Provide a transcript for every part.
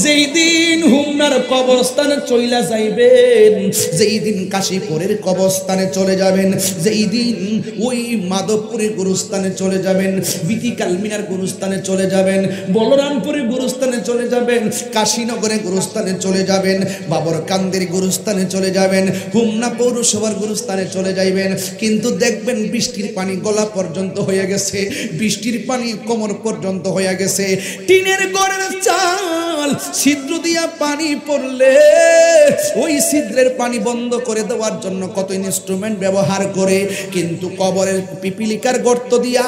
যেই দিন হুমনার কবরস্থানে চইলা যাইবেন, যেই দিন কাশীপুরের কবরস্থানে চলে যাবেন, যেই দিন ওই মাধবপুরের গুরুস্থানে চলে যাবেন, বিতিকাল মিনার গুরুস্থানে চলে যাবেন, বলরামপুরের গুরুস্থানে চলে যাবেন, কাশীনগরের গুরুস্থানে চলে যাবেন, বাবরকান্দের গুরুস্থানে চলে যাবেন, হুমনা পৌরসভার গুরুস্থানে চলে যাইবেন। কিন্তু দেখবেন বৃষ্টির পানি গলা পর্যন্ত হয়ে গেছে, বৃষ্টির পানি কোমর পর্যন্ত হয়ে গেছে। টিনের ঘরের চাল ছিদ্র দিয়া পানি পড়লে ওই ছিদ্রের পানি বন্ধ করে দেওয়ার জন্য কত ইনস্ট্রুমেন্ট ব্যবহার করে, কিন্তু কবরের পিপিলিকার গর্ত দিয়া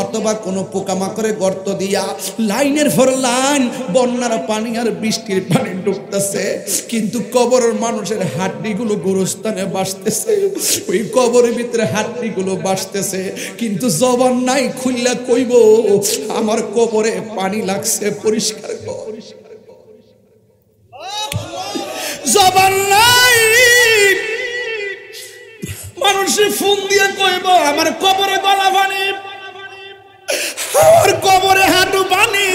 অথবা কোনো পোকামাকড়ের গর্ত দিয়া লাইনের পর লাইন বন্যার পানি আর বৃষ্টির পানি ঢুকতেছে, কিন্তু কবরের মানুষের হাড্ডিগুলো গোরস্থানে বাসতেছে, ওই কবরের ভিতরে হাড্ডিগুলো বাসতেছে, কিন্তু জবান নাই খুললা কইব আমার কবরে পানি লাগছে, পরিষ্কার কর। জবান নাই, মানুষে ফোন দিয়ে কইব আমার কবরে গলা পানি, আমার কবরে হাঁটু পানি,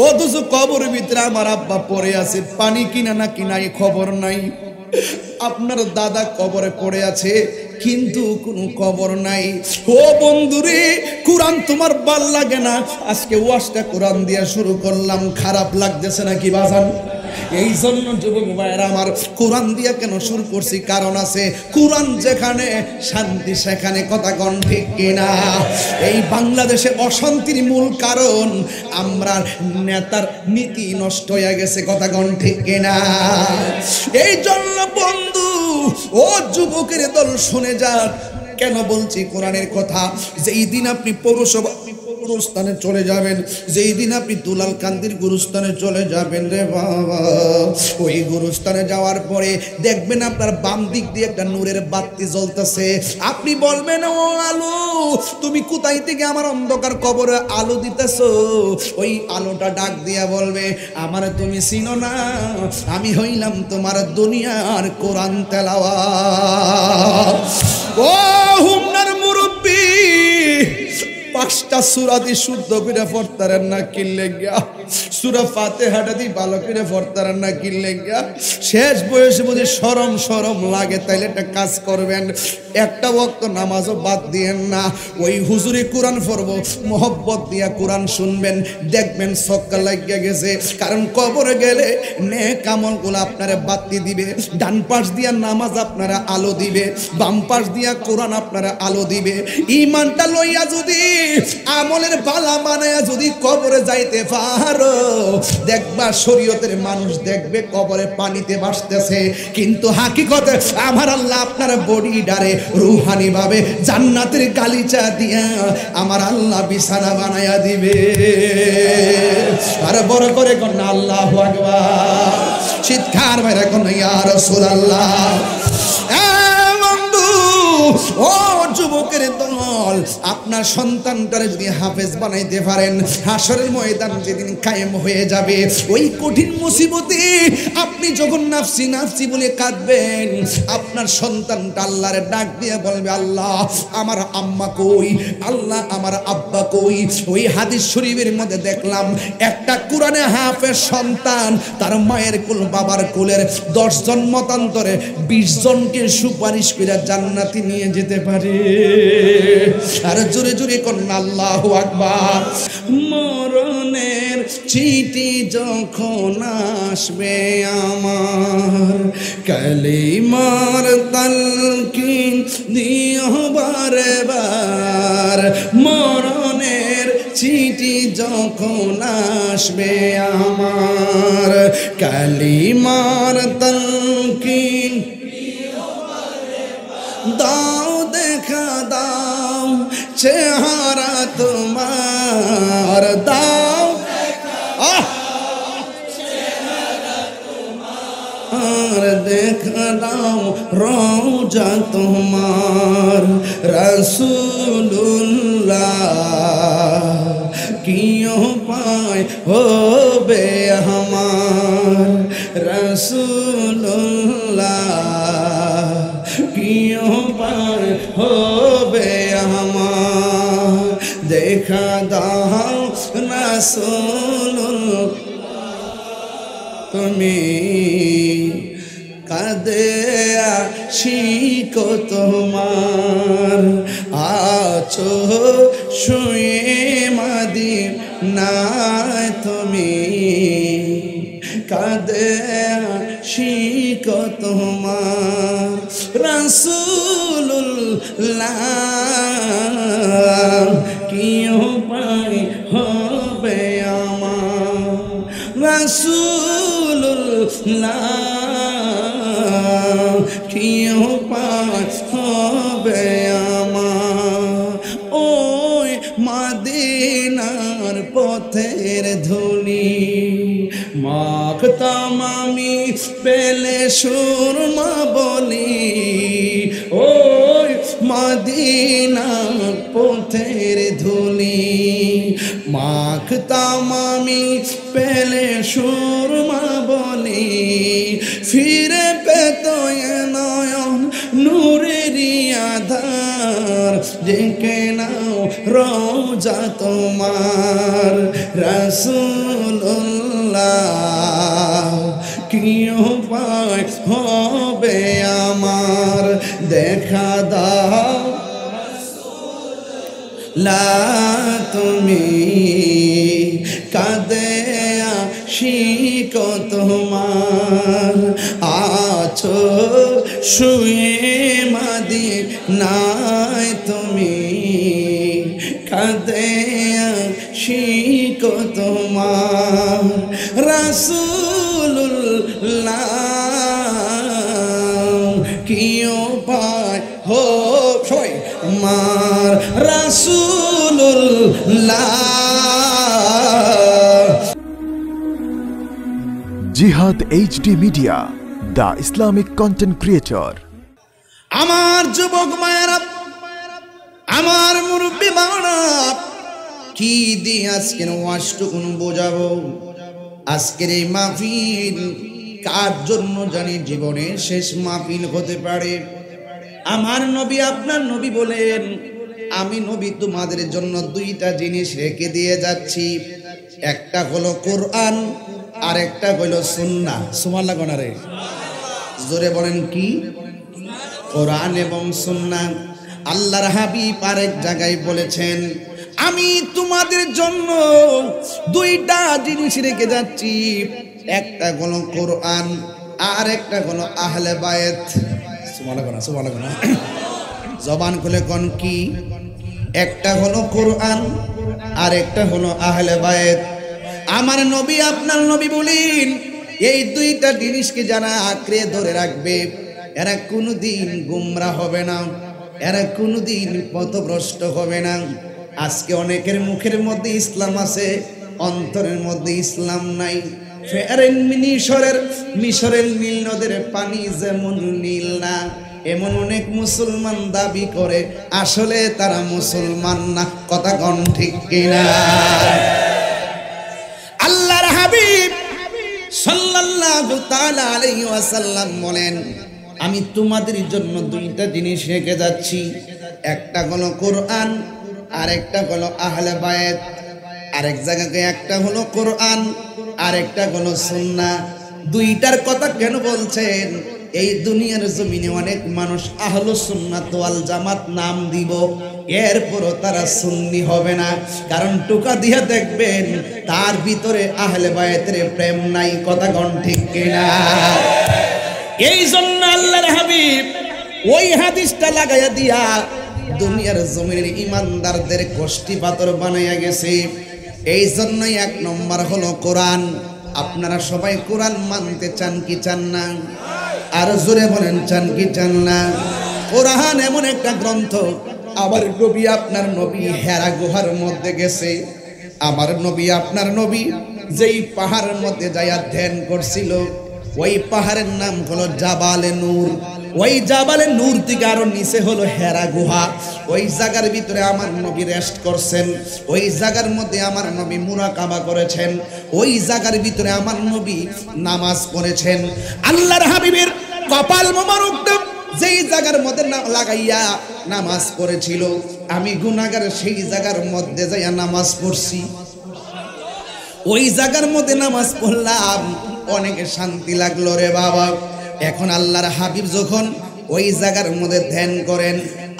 অথচ কবরের ভিতরে আমার আব্বা পড়ে আছে, পানি কিনা না কিনাই খবর নাই। আপনার দাদা কবরে পড়ে আছে, কিন্তু কোনো খবর নাই। ও বন্ধুরে, কোরআন তোমার ভাল লাগে না? আজকে ওয়াজটা কোরআন দিয়া শুরু করলাম, খারাপ লাগতেছে নাকি বাজান? এই জন্য যুবক ভাইয়েরা আমার, কোরআন দিয়া কেন শুরু করছি? কারণ আছে, কোরআন যেখানে শান্তি সেখানে, কথা কোন ঠিক কিনা? এই বাংলাদেশে অশান্তির মূল কারণ আমরা নেতার নীতি নষ্ট হয়ে গেছে, কথা কোন ঠিক কিনা? এই জন্য বন্ধু ও যুবকের দল শুনে যান, কেন বলছি কোরআনের কথা? যেই দিন আপনি পৌরসভা গুরুস্থানে চলে যাবেন, যেই দিন আপনি দুলাল কান্দির গুরুস্থানে চলে যাবেন রে বাবা, ওই গুরুস্থানে যাওয়ার পরে দেখবেন আপনার বাম দিক দিয়ে একটা নূরের বাতি জ্বলতেছে। আপনি বলবেন, ও আলো, তুমি কোথায় থেকে আমার অন্ধকার কবরে আলো দিতেছো? ওই আলোটা ডাক দিয়া বলবে, আমার তুমি চিনো না, আমি হইলাম তোমার দুনিয়ার কোরআন তেলাওয়াত। ও হুমনার মুরব্বী, 5টা সূরা দি শুদ্ধ করে পড়তারেন না কিনলে গিয়া, সূরা ফাতিহাটা দি ভালো করে পড়তারেন না কিনলে গিয়া, শেষ বয়সে বুঝি শরম লাগে, তাইলে একটা কাজ করবেন, একটা ওয়াক্ত নামাজও বাদ দিয়েন না, ওই হুজুরে কোরআন পড়ব, মোহব্বত দিয়া কোরআন শুনবেন, দেখবেন ছক্কা লাগিয়া গেছে। কারণ কবরে গেলে নেক আমলগুলো আপনারা বাতি দিবে, ডান পাশ দিয়া নামাজ আপনারা আলো দিবে, বাম পাশ দিয়া কোরআন আপনারা আলো দিবে। ঈমানটা লইয়া যদি আমলের বালা বানায়া যদি কবরে যাইতে পারো, দেখবা শরীয়তের মানুষ দেখবে কবরে পানিতে ভাসতেছে, কিন্তু হাকিকতে আমার আল্লাহ আপনার বডি ডারে রুহানি ভাবে জান্নাতের গালিচা দিয়া আমার আল্লাহ বিছানা বানায়া দিবে। আর বড় করে কোন আল্লাহু আকবার, চিৎকার মেরে কোন ইয়া রাসূলুল্লাহ। ও যুবকের দল, আপনার সন্তানটারে যদি হাফেজ বানাইতে পারেন, হাসরের ময়দান যেদিন কায়েম হয়ে যাবে, ওই কঠিন মুসিবতে আপনি যখন নাফসি নাফসি বলে কাঁদবেন, আপনার সন্তানটা আল্লাহরে ডাক দিয়ে বলবে, আল্লাহ আমার আম্মা কই, আল্লাহ আমার আব্বা কই। ওই হাদিস শরীফের মধ্যে দেখলাম, একটা কোরআনে হাফেজ সন্তান তার মায়ের কুল বাবার কুলের 10 জন মতান্তরে 20 জনকে সুপারিশ করে জান্নাতে নিয়ে যেতে পারে। আর জোরে জোরে কোন আল্লাহু আকবার। মরণের চিঠি যখন আসবে আমার, কালিমার তালকিন দিও বারে বার, মরণের চিঠি যখন আসবে আমার, কালিমার তালকিন দাও, দেখা দাও চেহারা তোমার, দাও আর দেখা দাও রওজা তোমার, রাসূলুল্লাহ কি উপায় হবে আমার, রাসূলুল্লাহ কি উপায় হবে আমার, দেখা দাও রাসূলুল্লাহ। তুমি কাঁদে আশিক তোমার আছো শুয়ে মদিনায় তুমি কাঁদে আশিক তোমার রাসূলুল্লাহ কি উপায় হবে আমার রাসূলুল্লাহ কি উপায় হবে আমার ওই মদিনার পথের ধুলি মাখতাম আমি পেলে সুরমা বলি ওই মদিনার পথের ধুলি মাখতাম আমি পেলে সুরমা বলি ফিরে পেত নয়ন নূরের আধার ডেকে নাও রোজা তোমার রাসূলুল্লাহ কি উপায় হবে আমার দেখা দাও লা তুমি কাঁদে আশিক তোমার আছো শুয়ে মদিনায় তুমি কাঁদে আশিক তোমার রাসূলুল্লাহ কি উপায় হবে আমার রাসূলুল্লাহ জিহাদ HD media, the Islamic content creator. আমার যুবক মায়েরা, আমার মুরব্বী বাবারা, কি দিয়ে আজকের ওয়াজটুকুন বোঝাবো? আজকের এই মাহফিল কার জন্য জানি জীবনের শেষ মাহফিল হতে পারে। আমার নবী, আপনার নবী বলেন, আমি নবী তোমাদের জন্য দুইটা জিনিস রেখে দিয়ে যাচ্ছি, একটা হলো কোরআন আর একটা হলো সুন্নাহ। সুবহানাল্লাহ কোন রে? জোরে বলেন কি? কোরআন এবং সুন্নাহ। আল্লাহর হাবিব আরেক জায়গায় বলেছেন, আমি তোমাদের জন্য দুইটা জিনিস রেখে যাচ্ছি, একটা হলো কোরআন আর একটা হলো আহলে বায়ত। সুবহানাল্লাহ। জবান খুলে কোন কি? একটা হলো কোরআন আর একটা হলো আহলে বায়ত। আমার নবী, আপনার নবী বলেন, এই দুইটা জিনিসকে যারা আঁকড়ে ধরে রাখবে এরা কোনোদিন গুমরা হবে না, এরা কোনোদিন পথভ্রষ্ট হবে না। আজকে অনেকের মুখের মধ্যে ইসলাম আছে, অন্তরের মধ্যে ইসলাম নাই। মিশরের নীল নদের পানি যেমন নীল না, এমন অনেক মুসলমান দাবি করে, আসলে তারা মুসলমান না। কথা কোন ঠিক কিনা? আল্লাহর হাবিব সাল্লাল্লাহু তাআলা আলাইহি ওয়াসাল্লাম বলেন, আমি তোমাদের জন্য দুইটা জিনিস রেখে যাচ্ছি, একটা হলো কোরআন আর একটা হলো আহলে বায়ত। আরেক জায়গায় একটা হলো কোরআন আর একটা হলো সুন্নাহ। দুইটার কথা কেন বলছেন? এই দুনিয়ার জমিনে অনেক মানুষ আহলুস সুন্নাত ওয়াল জামাত নাম দিব, এরপরও তারা সুন্নি হবে না। কারণ টোকা দিয়ে দেখবেন তার ভিতরে আহলে বায়তের প্রেম নাই। কথা কোন ঠিক কিনা? এই জন্য আল্লাহর হাবিব ওই হাদিসটা লাগাইয়া দিয়া দুনিয়ার জমিনের ইমানদারদের কষ্টি পাথর বানাইয়া গেছে। এই জন্যই এক নম্বর হলো কোরআন। আপনারা সবাই কোরআন মানতে চান কি চান না? আর জোরে বলেন, চান কি চান না? কোরআন এমন একটা গ্রন্থ, আমার নবী আপনার নবী হেরা গুহার মধ্যে গেছে। আমার নবী আপনার নবী যেই পাহাড়ের মধ্যে যাইয়া ধ্যান করছিল, ওই পাহাড়ের নাম হলো জাবালে নূর। ওই জাবালে নূর থেকে আরো নিচে হলো হেরা গুহা। ওই জায়গার ভিতরে আমার নবী রেস্ট করছেন, ওই জায়গার মধ্যে আমার নবী মুরাকাবা করেছেন, ওই জায়গার ভিতরে আমার নবী নামাজ পড়েছেন। আল্লাহর হাবিবের কপাল মোবারক যেই জায়গার মধ্যে লাগাইয়া নামাজ পড়েছিল, আমি গুনাহগার সেই জায়গার মধ্যে যাইয়া নামাজ পড়ছি। ওই জায়গার মধ্যে নামাজ পড়লাম, অনেক শান্তি লাগলো রে বাবা। এখন আল্লাহর হাবিব যখন ওই জায়গার মধ্যে ধ্যান করেন,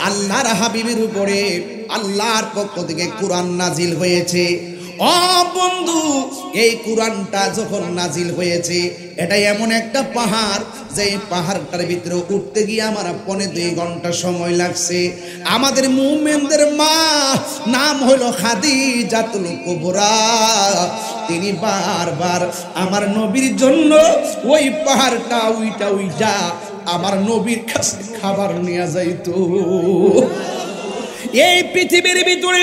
আল্লাহর হাবিবের উপরে আল্লাহর পক্ষ থেকে কোরআন নাজিল হয়েছে। ও বন্ধু, এই কোরআনটা যখন নাজিল হয়েছে, এটা এমন একটা পাহাড় যে পাহাড়টার ভিতরে উঠতে গিয়ে আমার 2.5 ঘন্টা সময় লাগছে। আমাদের মুমিনদের মা নাম হলো খাদিজাতুল কুবরা। তিনি বারবার আমার নবীর জন্য ওই পাহাড়টা উইটা আমার নবীর কাছে খাবার নিয়ে যাইতো। এই পৃথিবীর ভিতরে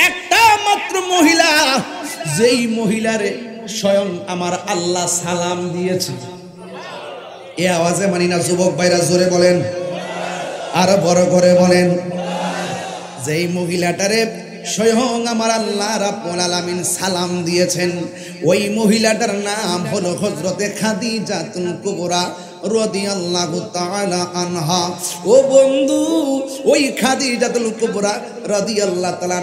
একটা মাত্র মহিলা, যেই মহিলারে স্বয়ং আমার আল্লাহ সালাম দিয়েছে। এ আওয়াজে মানি না যুবক ভাইরা, জোরে বলেন, আরো বড় করে বলেন। যেই মহিলাটারে স্বয়ং আমার আল্লাহ রাব্বুল আলামিন সালাম দিয়েছেন, ওই মহিলাটার নাম হলো হযরতে খাদিজাতুল কুবরা রাদিয়াল্লাহু তাআলা আনহা। ও বন্ধু, ওই খাদিজাতুল কুবরা রাদিয়াল্লাহু তাআলা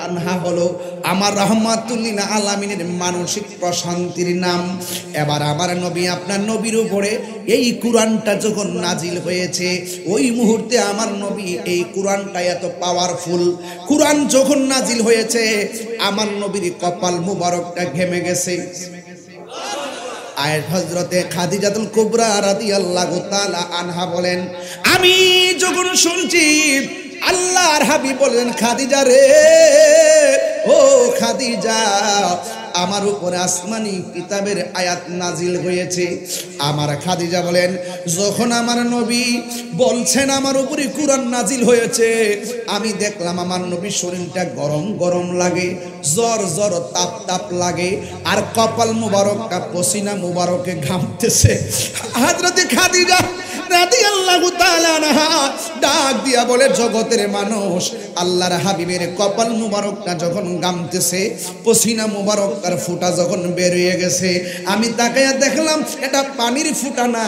আনহা হলো আমার রাহমাতুল লিল আলামিনের মানসিক প্রশান্তির নাম। এবার আমার নবী, আপনার নবীর উপরে এই কোরআনটা যখন নাজিল হয়েছে, ওই মুহূর্তে আমার নবী, এই কোরআনটা এত পাওয়ারফুল, কোরআন যখন নাজিল হয়েছে আমার নবীর কপাল মুবারকটা ঘেমে গেছে। আর হযরতে খাদিজাতুল কুবরা রাদিয়াল্লাহু তাআলা আনহা বলেন, আমি যখন শুনছি আল্লাহর হাবিব বলেন, খাদিজা রে, ও খাদিজা, আমার উপরে আসমানি কিতাবের আয়াত নাজিল হয়েছে। আমার খাদিজা বলেন, যখন আমার নবী বলছেন আমার উপরে কোরআন নাজিল হয়েছে, আমি দেখলাম আমার নবীর শরীরটা গরম গরম লাগে, জ্বর জ্বর তাপ তাপ লাগে, আর কপাল মুবারকটা পসিনা মুবারকে ঘামতেছে। হযরতে খাদিজা রাদিয়াল্লাহু তাআলা আনহা ডাক দিয়া বলে, জগতের মানুষ, আল্লাহর হাবিবের কপাল মুবারকটা যখন গামতেছে, পসিনা মুবারকটার ফুটা যখন বের হয়ে গেছে, আমি তাকায়া দেখলাম এটা পানির ফুটা না,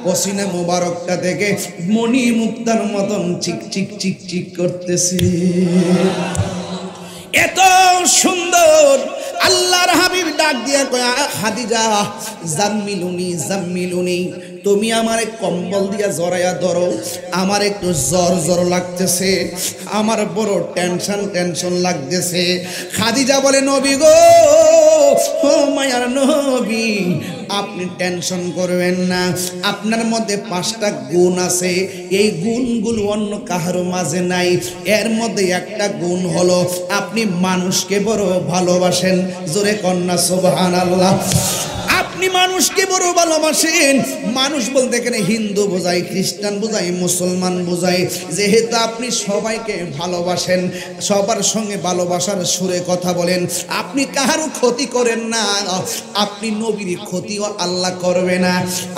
পসিনা মুবারকটা থেকে মণি মুক্তার মতন চিক চিক চিক চিক করতেছে। এত সুন্দর আল্লাহর হাবিব ডাক দিয়া কয়, খাদিজা, জাম্মিলুনি জাম্মিলুনি, তুমি আমার কম্বল দিয়া জড়াইয়া ধরো, আমার একটু জ্বর জ্বর লাগতেছে, আমার বড় টেনশন টেনশন লাগতেছে। খাদিজা বলে, নবী গো, ও মায়ার নবী, আপনি টেনশন করবেন না, আপনার মধ্যে 5টা গুণ আছে, এই গুণগুলো অন্য কারো মাঝে নাই। এর মধ্যে একটা গুণ হলো আপনি মানুষকে বড় ভালোবাসেন। জোরে কন্যা সুবহানাল্লাহ। আপনি মানুষকে বড় ভালোবাসেন। মানুষ বলতে এখানে হিন্দু বোঝায়, খ্রিস্টান বোঝায়, মুসলমান বোঝায়। যেহেতু আপনি সবাইকে ভালোবাসেন, সবার সঙ্গে ভালোবাসার সুরে কথা বলেন, আপনি কারো ক্ষতি করেন না, আপনি নবীর ক্ষতিও আল্লাহ করবে না।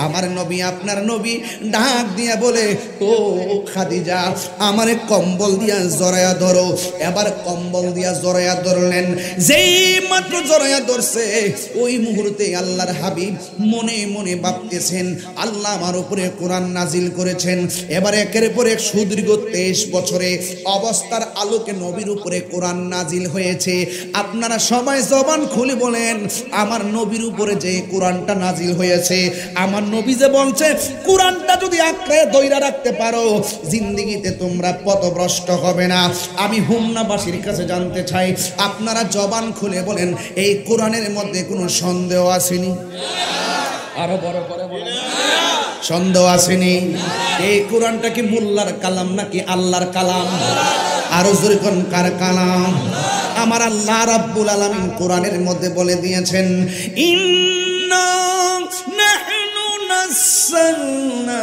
আমার নবী, আপনার নবী ডাক দিয়া বলে, ও খাদিজা, আমারে কম্বল দিয়া জড়ায়া ধরো। এবার কম্বল দিয়া জড়ায়া ধরলেন। যেই মাত্র জড়ায়া ধরছে, ওই মুহূর্তে আল্লাহর হাবিব মনে মনে ভাবতেছেন, আল্লাহ আমার উপরে কোরআন নাজিল করেছেন। এবার একের পর এক সুদীর্ঘ 23 বছরে অবস্থার আলোকে নবীর উপরে কোরআন নাজিল হয়েছে। আপনারা সবাই জবান খুলে বলেন, আমার নবীর উপরে যে কোরআনটা নাজিল হয়েছে, আমার নবী যে বলছে, কোরআনটা যদি আঁকড়ে ধইরা রাখতে পারো, জিন্দেগিতে তোমরা পথভ্রষ্ট হবে না। আমি হুমনাবাসীর কাছে জানতে চাই, আপনারা জবান খুলে বলেন, এই কোরআনের মধ্যে কোনো সন্দেহ আসেনি? আরো বড় করে বলেন, সন্দেহ আসেনি? এই কোরআনটা কি মোল্লার কালাম নাকি আল্লাহর কালাম? আরো জোরে কোন কার কালাম? আমার আল্লাহ রাব্বুল আলামিন কোরআনের মধ্যে বলে দিয়েছেন, ইন্না নাহনু নাযালনা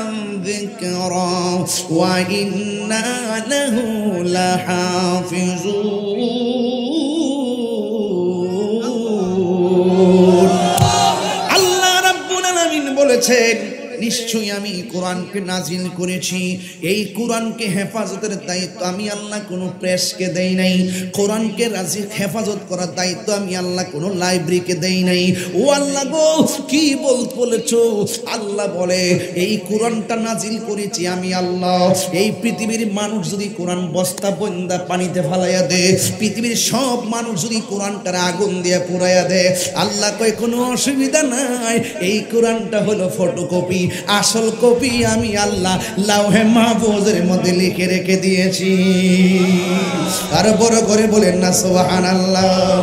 যিকরা ওয়া ইন্না লাহু লাহাফিজুন। আল্লাহ রাব্বুল আলামিন বলেছেন, নিশ্চয়ই আমি কোরআনকে নাজিল করেছি। এই কোরআনকে হেফাজতের দায়িত্ব আমি আল্লাহ কোনো প্রেসকে দেই নাই। কোরআনকে হেফাজত করার দায়িত্ব আমি আল্লাহ কোনো লাইব্রেরিকে দেই নাই। ও আল্লাহ গো, কি বলেছো? আল্লাহ বলে এই কোরআনটা নাজিল করেছি আমি আল্লাহ। এই পৃথিবীর মানুষ যদি কোরআন বস্তা বন্দা পানিতে ফালাইয়া দে, পৃথিবীর সব মানুষ যদি কোরআনটার আগুন দিয়ে পুরাইয়া দে, আল্লাহ কয় কোনো অসুবিধা নাই। এই কোরআনটা হলো ফটোকপি, আসল কপি আমি আল্লাহ লাউহে মাহফুজের মধ্যে লিখে রেখে দিয়েছি। আর বড় করে বলেন না সুবহানাল্লাহ।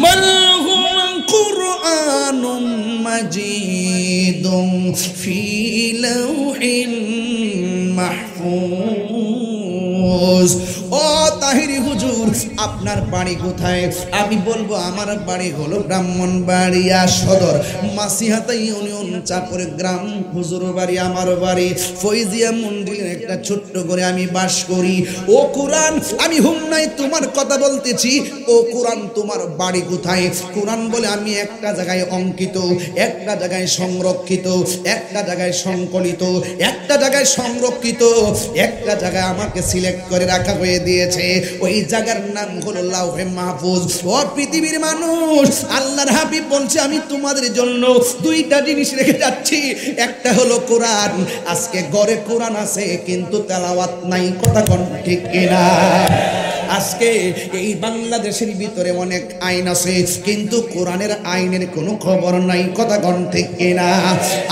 মালহুম কুরআনুম মাজিদুম ফি লাউহিন মাহফুজ। ও তাহিরি হুজুর, আপনার বাড়ি কোথায়? আমি বলবো আমার বাড়ি হলো ব্রাহ্মণবাড়িয়া সদর মাসিহাতা ইউনিয়ন চাপড় গ্রাম। হুজুর বাড়ি আমার বাড়ি ফৈজিয়া মন্দিরের একটা ছোট্ট করে আমি বাস করি। ও কোরআন, আমি হুমনাই তোমার কথা বলতেছি। ও কোরআন, তোমার বাড়ি কোথায়? কোরআন বলে আমি একটা জায়গায় অঙ্কিত, একটা জায়গায় সংরক্ষিত, একটা জায়গায় সংকলিত, একটা জায়গায় সংরক্ষিত, একটা জায়গায় আমাকে সিলেক্ট করে রাখা হয়ে দিয়েছে। ওই জায়গার নাম হলো লাউহে মাহফুজ। ও পৃথিবীর মানুষ, আল্লাহর হাবিব বলছে আমি তোমাদের জন্য দুইটা জিনিস রেখে যাচ্ছি। একটা হলো কোরআন। আজকে ঘরে কোরআন আছে কিন্তু তেলাওয়াত নাই, কথা কোন ঠিক কিনা? আজকে এই বাংলাদেশের ভিতরে অনেক আইন আছে কিন্তু কোরআনের আইনের কোনো খবর নাই, কথা কোন ঠিক কিনা?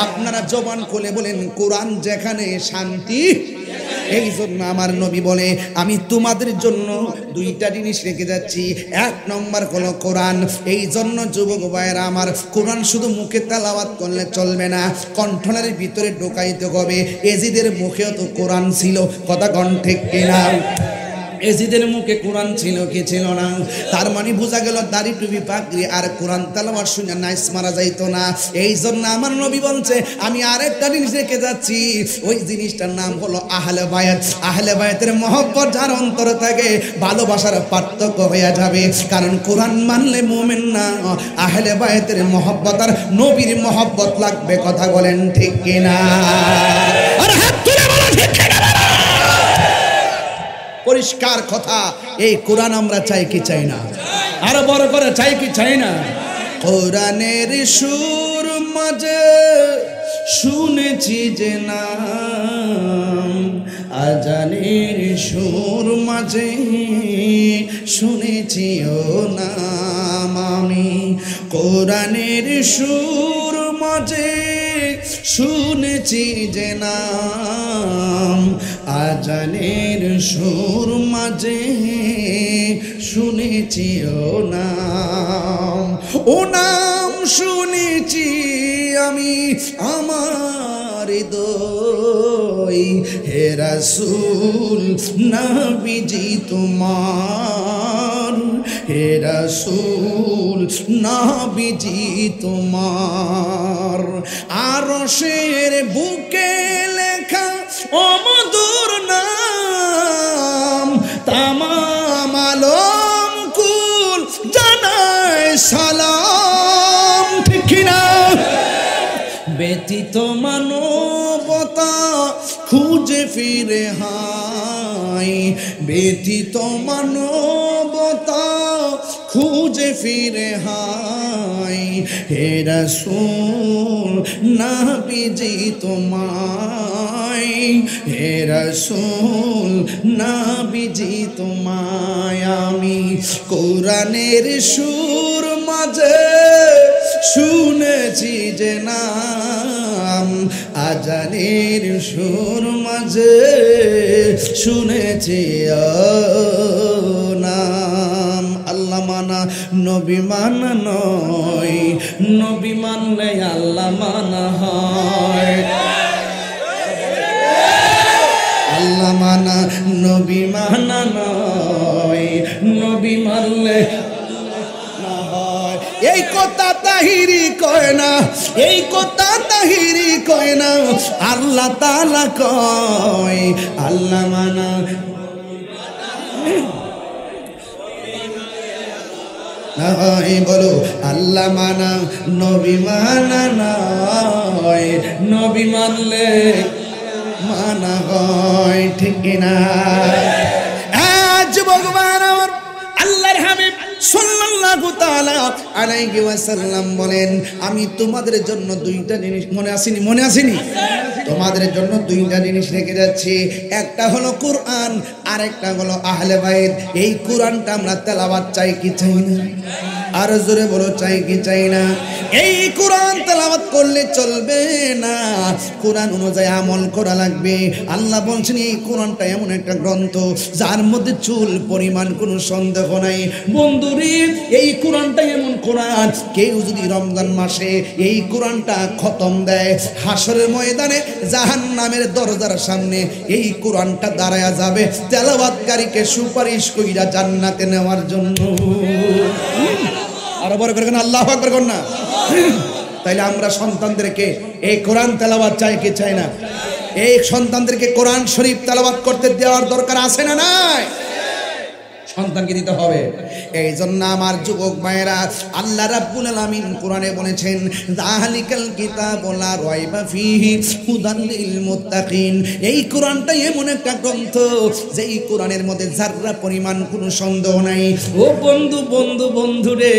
আপনারা জবান খুলে বলেন কোরআন যেখানে শান্তি। এই জন্য আমার নবী বলে আমি তোমাদের জন্য দুইটা জিনিস রেখে যাচ্ছি। এক নম্বর হলো কোরআন। এই জন্য যুবক ভাইয়েরা আমার, কোরআন শুধু মুখে তেলাওয়াত করলে চলবে না, কণ্ঠনালীর ভিতরে ঢোকাইতে হবে। এজিদের মুখেও তো কোরআন ছিল, কথা কোন ঠিক কিনা? এজিদের মুখে কোরআন ছিল কি ছিল না? তার মানে বোঝা গেল দাড়ি টুপি পাগড়ি আর কোরআন তেলাওয়াত শুনে নাইস মারা যাইতো না। এই জন্য আমার নবী বলছে আমি আরেকটা জিনিস রেখে যাচ্ছি। ওই জিনিসটার নাম হলো আহলে বায়াত। আহলে বায়াতের মহব্বত যার অন্তরে থাকে ভালোবাসার পার্থক্য হয়ে যাবে। কারণ কোরআন মানলে মুমিন না, আহলে বায়াতের মহব্বত আর নবীর মহব্বত লাগবে, কথা বলেন ঠিক কিনা? আর হাত তুলে বলো ঠিক কিনা? পরিষ্কার কথা, এই কোরআন আমরা চাই কি চাই না? আরো বড় করে চাই কি চাই না? কোরআনের সুর মাঝে শুনেছি যে নাম, আজানের সুর মাঝে শুনেছি ও নাম। আমি কোরআনের সুর মাঝে শুনেছি যে নাম, আজানের সুর মাঝে শুনেছি ও নাম। ও নাম শুনেছি আমি আমার হৃদয়, হে রাসূল নবীজি তোমার, হে রাসূল নবীজি তোমার। আরশের বুকে লেখা ও মধুর নাম, তামাম আলম কুল জানায় সালাম, ঠিক না? ব্যতীত মানবতা খুঁজে ফিরে হাই, ব্যতীত মানবতা খুঁজে ফিরে হাই। হে রাসূল নবীজি তোমায়, হে রাসূল নবীজি তোমায়। আমি কোরআনের সুর মাঝে শুনেছি যে নাম, আজানের সুর মাঝে শুনেছি নাম। আল্লাহ মানা নবী মানা নয়, নবী মানলে আল্লাহ মানা হয়। আল্লাহ মানা নবী মানা নয়, নবী মানলে এই কথা তাহিরি কয় না, এই কথা তাহিরি কয় না, আল্লাহ তাআলা কয়। আল্লাহ মানা নয়, বলো আল্লাহ মানা নবী মানা নয়, নবী মানলে মানা হয়, ঠিক কিনা? যুবক আমার আল্লাহর হাবিব সাল্লাল্লাহু তাআলা আলাইহি ওয়াসাল্লাম বলেন, আমি তোমাদের জন্য দুইটা জিনিস মনে আসেনি তোমাদের জন্য দুইটা জিনিস রেখে যাচ্ছি। একটা হলো কোরআন, আর একটা হলো আহলে বাইত। এই কোরআনটা আমরা তেলাওয়াত চাই কি চাই না? আর জোরে বলো, চাই কি চাই না? এই কোরআন তেলাওয়াত করলে চলবে না, কোরআন অনুযায়ী আমল করা লাগবে। আল্লাহ বলছেন এই কোরআনটা এমন একটা গ্রন্থ যার মধ্যে চুল পরিমাণ কোনো সন্দেহ নাই। বন্ধুরে, এই কোরআনটা এমন কোরআন, কেউ যদি রমজান মাসে এই কোরআনটা খতম দেয়, হাসরের ময়দানে জাহান্নামের দরজার সামনে এই কোরআনটা দাঁড়ায়া যাবে তেলাওয়াতকারীকে সুপারিশ কইরা জান্নাতে নেওয়ার জন্য। আরো বড় করে আল্লাহু আকবার করুন না। তাইলে আমরা সন্তানদেরকে এই কোরআন তেলাওয়াত চাই কি চাই না? এই সন্তানদেরকে কোরআন শরীফ তেলাওয়াত করতে দেওয়ার দরকার আছে না নাই? সন্তানকে দিতে হবে। এই জন্য আমার যুবক ভাইয়েরা, আল্লাহ রাব্বুল আলামিন কোরআনে বলেছেন, যালিকাল কিতাবু লা রাইবা ফীহি হুদাল লিল মুত্তাকিন। এই কোরআনটা এমন একটা গ্রন্থ যেই কোরআনের মধ্যে যাররা পরিমাণ কোনো সন্দেহ নাই। ও বন্ধু রে,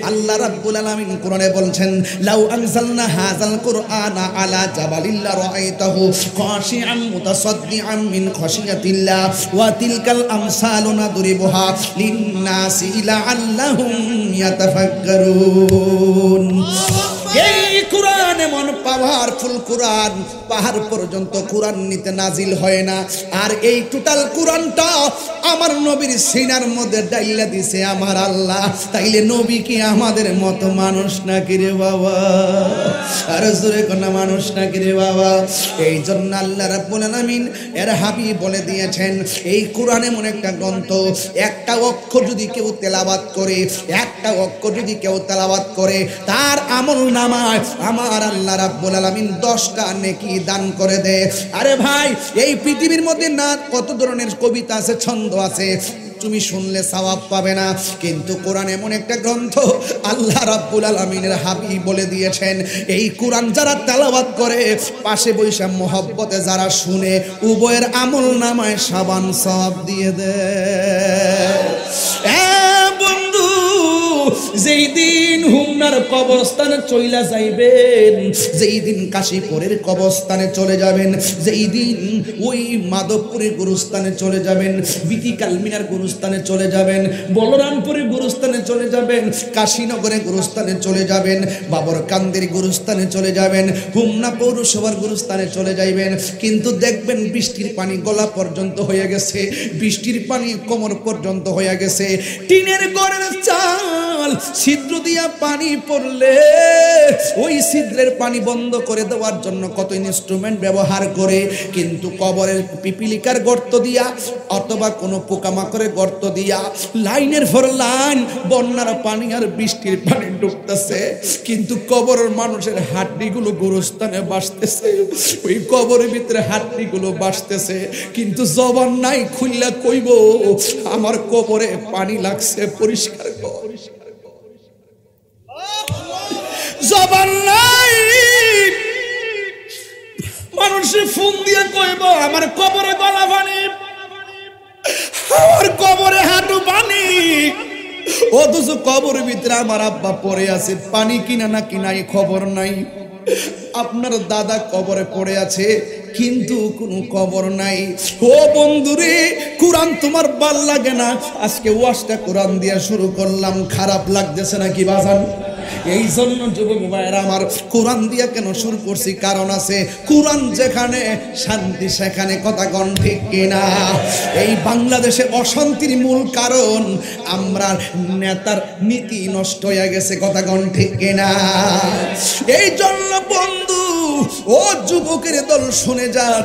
আল্লাহ রাব্বুল আলামিন কোরআনে বলছেন, লাউ আনজালনা হাযাল কুরআনা আলা জাবালিল লা রাআইতাহু খাশিআম মুতাসাদ্দিআম মিন খাশিয়াতিল্লাহ ওয়া তিলকাল আমসালু নাদরিবুহা লিন্নাসি লাআল্লাহুম ইয়াতাফাক্কারুন। এই কোরআন এমন পাওয়ারফুল কোরআন, পাহাড় পর্যন্ত কোরআন নিতে নাজিল হয় না। আর এই টোটাল কোরআনটা আমার নবীর সিনার মধ্যে ডাইলা দিছে আমার আল্লাহ। তাইলে নবী কি আমাদের মতো মানুষ নাকি রে বাবা? আর জোরে কোন মানুষ নাকি রে বাবা? এই জন্য আল্লাহ রাব্বুল আলামিন এর হাবিব বলে দিয়েছেন, এই কোরআন এমন একটা গ্রন্থ, একটা অক্ষর যদি কেউ তেলাওয়াত করে, একটা অক্ষর যদি কেউ তেলাওয়াত করে, তার আমল নামায় আমার আল্লাহ রাব্বুল আলামিন 10টা নেকি দান করে দেয়। আরে ভাই, এই পৃথিবীর মধ্যে না কত ধরনের কবিতা আছে, ছন্দ আছে, তুমি শুনলে সওয়াব পাবে না। কিন্তু কোরআন এমন একটা গ্রন্থ, আল্লাহ রাব্বুল আলামিনের হাবিব বলে দিয়েছেন, এই কোরআন যারা তেলাওয়াত করে, পাশে বৈশা মহব্বতে যারা শুনে, উভয়ের আমল নামায় সাবান সওয়াব দিয়ে দেয়। বন্ধু, যেই দিন হুমনার কবরস্থানে চইলা যাইবেন, যেই দিন কাশীপুরের কবরস্থানে চলে যাবেন, যেই দিন ওই মাধবপুরের গুরুস্থানে চলে যাবেন, বিতিকাল মিনার গুরুস্থানে চলে যাবেন, বলরামপুরের গুরুস্থানে চলে যাবেন, কাশীনগরের গুরুস্থানে চলে যাবেন, বাবরকান্দির গুরুস্থানে চলে যাবেন, হুমনা পৌরসভার গুরুস্থানে চলে যাইবেন, কিন্তু দেখবেন বৃষ্টির পানি গলা পর্যন্ত হয়ে গেছে, বৃষ্টির পানি কোমর পর্যন্ত হয়ে গেছে। টিনের ঘরের চাল ছিদ্র দিয়া পানি পড়লে ওই ছিদ্রের পানি বন্ধ করে দেওয়ার জন্য কত ইনস্ট্রুমেন্ট ব্যবহার করে, কিন্তু কবরের পিপিলিকার গর্ত দিয়া অথবা কোনো পোকামাকড়ের গর্ত দিয়া লাইনের পর লাইন বন্যার পানি আর বৃষ্টির পানি ঢুকতেছে, কিন্তু কবরের মানুষের হাড্ডিগুলো গোরস্থানে বাসতেছে, ওই কবরের ভিতরে হাড্ডিগুলো বাসতেছে, কিন্তু জবান নাই খুললা কইব আমার কবরে পানি লাগছে, পরিষ্কার কর। জবান নাই, মানুষে ফোন দিয়ে কইব আমার কবরে গলা পানি, আমার কবরে হাঁটু পানি, অথচ কবরের ভিতরে আমার আব্বা পড়ে আছে, পানি কিনা না কিনাই খবর নাই। আপনার দাদা কবরে পড়ে আছে, কিন্তু কোনো কবর নাই। ও বন্ধুরে, কোরআন তোমার ভাল লাগে না? আজকে ওয়াজটা কোরআন দিয়া শুরু করলাম, খারাপ লাগতেছে নাকি বাজান? এই জন্য যুবক ভাইরা আমার, কোরআন দিয়া কেন শুরু করছি? কারণ আছে, কোরআন যেখানে শান্তি সেখানে, কথা কোন ঠিক কিনা? এই বাংলাদেশে অশান্তির মূল কারণ আমরা নেতার নীতি নষ্ট হয়ে গেছে, কথা কোন ঠিক কিনা? এই জন্য বন্ধু, ও যুবকের দল শুনে যান,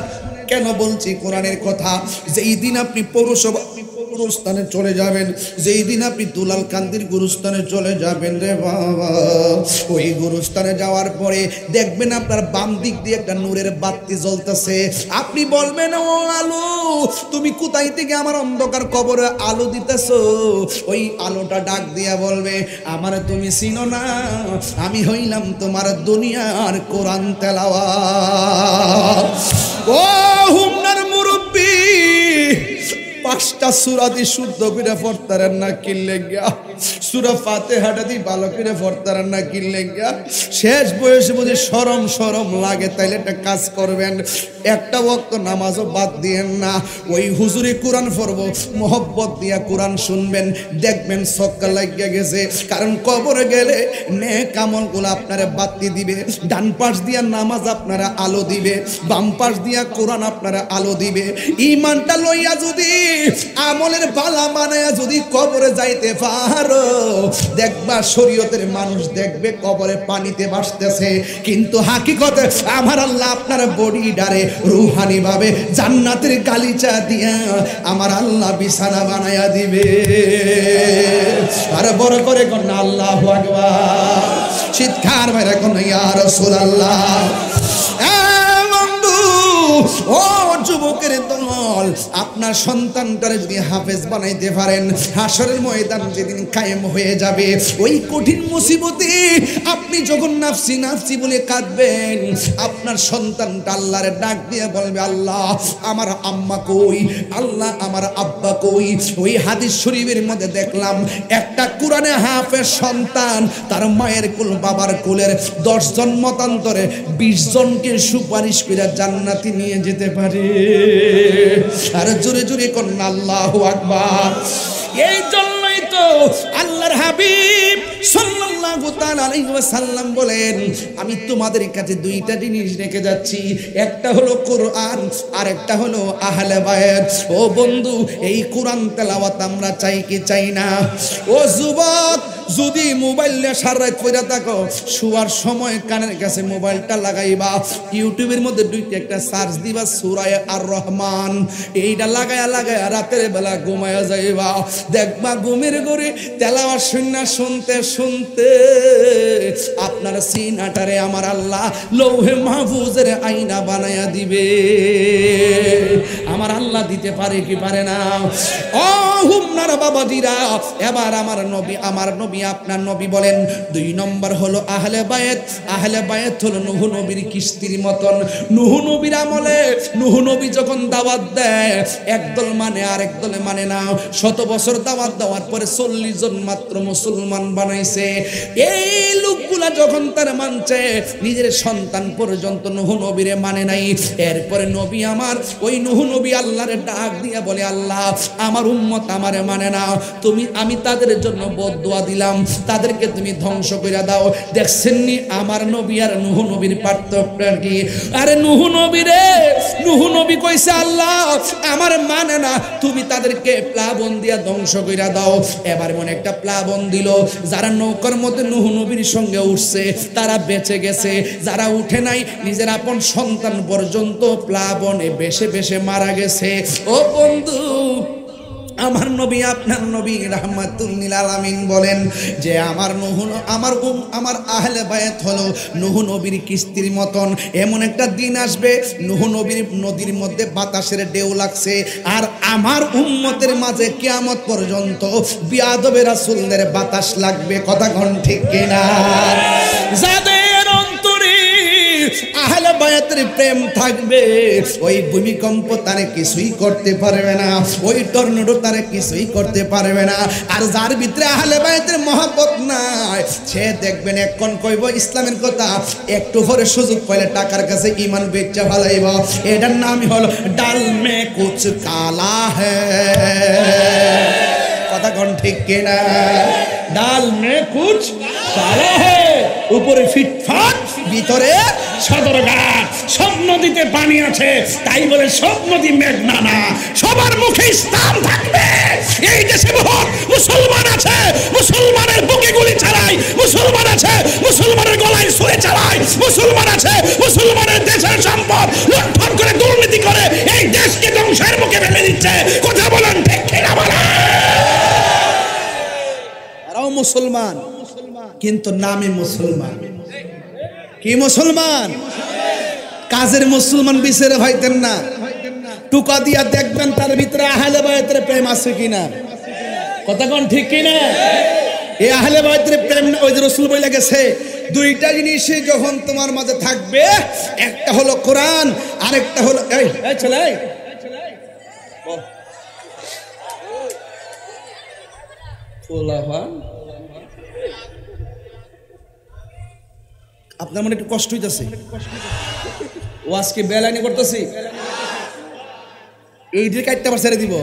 কেন বলছি কোরআনের কথা? যেই দিন আপনি গুরুস্থানে চলে যাবেন, যেই দিন আপনি দুলাল কান্দির গুরুস্থানে চলে যাবেন রে বাবা, ওই গুরুস্থানে যাওয়ার পরে দেখবেন আপনার বাম দিক দিয়ে একটা নূরের বাতি জ্বলতেছে। আপনি বলবেন, ও আলো, তুমি কোথায় থেকে আমার অন্ধকার কবরে আলো দিতেছো? ওই আলোটা ডাক দিয়া বলবে, আমার তুমি চিনো না, আমি হইলাম তোমার দুনিয়ার কোরআন তেলাওয়াত। ও হুমনার মুরব্বী, 5টা সূরা দি শুদ্ধ করে পড়তারেন না কিনলে গিয়া, সূরা ফাতিহাটা দি ভালো করে পড়তারেন না কিনলে গিয়া, শেষ বয়সে বুঝি শরম লাগে, তাইলে একটা কাজ করবেন, একটা ওয়াক্ত নামাজও বাদ দিয়েন না, ওই হুজুরি কোরআন পড়ব, মোহব্বত দিয়া কোরআন শুনবেন, দেখবেন ছক্কা লাগিয়া গেছে। কারণ কবরে গেলে নেক আমলগুলো আপনারা বাতি দিবে, ডান পাশ দিয়া নামাজ আপনারা আলো দিবে, বাম পাশ দিয়া কোরআন আপনারা আলো দিবে। ঈমানটা লইয়া যদি আমলের বালা বানায়া যদি কবরে যাইতে পারো, দেখবা শরীয়তের মানুষ দেখবে কবরে পানিতে ভাসতেছে, কিন্তু হাকিকতে আমার আল্লাহ আপনার বডি ডারে রুহানি ভাবে জান্নাতের গালিচা দিয়া আমার আল্লাহ বিছানা বানায়া দিবে। আর বড় করে কোন আল্লাহু আকবার, চিৎকার মেরে কোন ইয়া রাসূলুল্লাহ। ও যুবকের দল, আপনার সন্তানটারে যদি হাফেজ বানাইতে পারেন, হাসরের ময়দান যেদিন কায়েম হয়ে যাবে, ওই কঠিন মুসিবতে আপনি যখন নাফসি নাফসি বলে কাঁদবেন, আপনার সন্তানটা আল্লাহরে ডাক দিয়ে বলবে, আল্লাহ আমার আম্মা কই, আল্লাহ আমার আব্বা কই। ওই হাদিস শরীফের মধ্যে দেখলাম একটা কোরআনে হাফেজ সন্তান তার মায়ের কুল বাবার কুলের 10 জন মতান্তরে 20 জনকে সুপারিশ করে জান্নাতে নিয়ে যেতে পারে। আর জোরে জোরে কোন আল্লাহু আকবার। এই জন্যই তো আল্লাহর হাবিব সাল্লাল্লাহু তাআলা আলাইহি ওয়াসাল্লাম বলেন, আমি তোমাদের কাছে 2টা জিনিস রেখে যাচ্ছি, একটা হলো কোরআন আর একটা হলো আহলে বায়াত। ও বন্ধু, এই কোরআন তেলাওয়াত আমরা চাই কি চাই না? ও যুবক, যদি মোবাইল নিয়ে সারা রাত পড়ে থাকো, শোয়ার সময় কানের কাছে মোবাইলটা লাগাইবা, ইউটিউবের মধ্যে 2টা একটা সার্চ দিবা সূরা আর রহমান, এইটা লাগায়া রাতের বেলা ঘুমায়া যাইবা, দেখবা ঘুমের ঘরে তেলাওয়াত শুনতে শুনতে আপনার সিনাটারে আমার আল্লাহ লৌহে মাহফুজের আয়না বানায়া দিবে। আমার আল্লাহ দিতে পারে কি পারে না? ও হুমনার বাবাজিরা, এবার আমার নবী আপনার নবী বলেন, 2 নম্বর হলো আহলে বায়াত। আহলে বায়াত হলো নূহ নবীর কিস্তির মতন। নূহ নবীর আমলে নূহ নবী যখন দাওয়াত দেয়, একদল মানে আর একদলে মানে না। 100 বছর দাওয়াত দেওয়ার পরে 40 জন মাত্র মুসলমান বানাইছে। এই লোকগুলা যখন তার মানছে, নিজের সন্তান পর্যন্ত নূহ নবীরে মানে নাই। এরপরে নবী আমার, ওই নূহ নবী আল্লাহরে ডাক দিয়া বলে, আল্লাহ আমার উম্মত আমারে মানে না, আমি তাদের জন্য বদদুয়া দিলাম, তাদেরকে তুমি ধ্বংস করে দাও। দেখছেন নি আমার নবী আর নূহ নবীর পার্থক্য কি? আরে নূহ নবী কইছে, আল্লাহ আমার মানে না, তুমি তাদেরকে প্লাবন দিয়া ধ্বংস করে দাও। এবার মনে একটা প্লাবন দিল, যারা নৌকার মধ্যে নূহ নবীর সঙ্গে উঠছে তারা বেঁচে গেছে, যারা উঠে নাই নিজের আপন সন্তান পর্যন্ত প্লাবনে বেশে বেশে মারা গেছে। ও বন্ধু, আমার নবী আপনার নবী রাহমাতুল লিল আলামিন বলেন যে আমার আহলে বায়াত হলো নূহ নবীর কিস্তির মতন। এমন একটা দিন আসবে, নূহ নবীর নদীর মধ্যে বাতাসের ঢেউ লাগছে, আর আমার উম্মতের মাঝে কিয়ামত পর্যন্ত বিয়াদবে রাসূলদের বাতাস লাগবে। কথা কোন ঠিক কিনা? যাদের অন্তরে আহলে বায়াতের প্রেম থাকবে, ওই ভূমিকম্প তারে কিছুই করতে পারবে না, ওই টর্নেডো তারে কিছুই করতে পারবে না। আর যার ভিতরে আহলে বায়াতের মহব্বত নাই, সে দেখবেন এখন কইব ইসলামের কথা, একটু পরে সুযোগ পাইলে টাকার কাছে ঈমান বেচা ফেলাইব। এটার নামই হলো ডাল মে কুছ কালা হ্যায়। কথা কোন ঠিক কিনা? ডাল মে কুছ কালা হ্যায়, উপরে ফিটফাট, ভিতরে সদরঘাট। সব নদীতে পানি আছে, তাই বলে সব নদী মেঘনা না। সবার মুখে ইসলাম থাকবে। এই দেশে বহুত মুসলমান আছে, মুসলমানের বুকে গুলি চালায়, মুসলমান আছে মুসলমানের গলায় ছুরি চালায়, মুসলমান আছে মুসলমানের দেশের সম্পদ লুণ্ঠন করে দুর্নীতি করে এই দেশকে ধ্বংসের মুখে ফেলে দিচ্ছে। কথা বলেন ঠিক কিনা বলেন? মুসলমান, কিন্তু নামে মুসলমান। কি মুসলমান? কাজের মুসলমান বিচারে ভাইতেন না। টুকা দিয়া দেখবেন তার ভিতরে আহলে বায়তের প্রেম আছে কিনা। কথা কোন ঠিক কিনা? এই আহলে বায়তের প্রেম, ওই যে রাসূল বলে গেছে, দুইটা জিনিস যখন তোমার মাঝে থাকবে, একটা হলো কোরআন, আরেকটা হলো এই চলে আপনার মনে একটু কষ্ট হইতেছে, ও আজকে বেলানি করতেছি, এই যে কাটতে পার ছেড়ে দিব,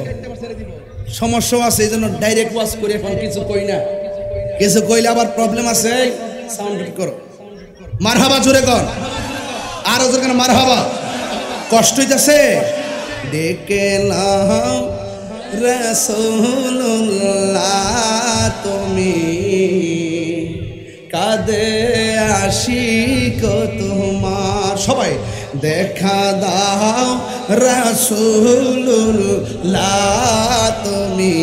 সমস্যা আছে, এই জন্য ডাইরেক্ট ওয়াজ করে এখন কিছু কই না, কিছু কইলে আবার প্রবলেম আছে। সাউন্ড করো, মারহাবা জোরে কর, আরো জোরে কর মারহাবা। কষ্ট হইতেছে, ডেকে নাও রাসূলুল্লাহ তুমি, কাঁদে আশিক তোমার। সবাই দেখা দাও রাসূলুল্লাহ তুমি,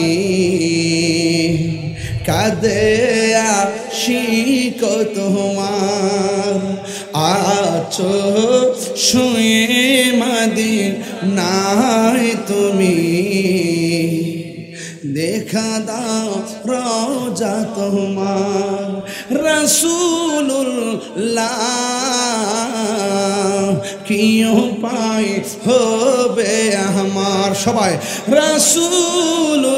কাঁদে আশিক তোমার। আছো শুয়ে মদিনায় তুমি, দেখা দাও রওজা তোমার। রাসূলুল্লাহ কি উপায় হবে আমার। সবাই রাসূলুল্লাহ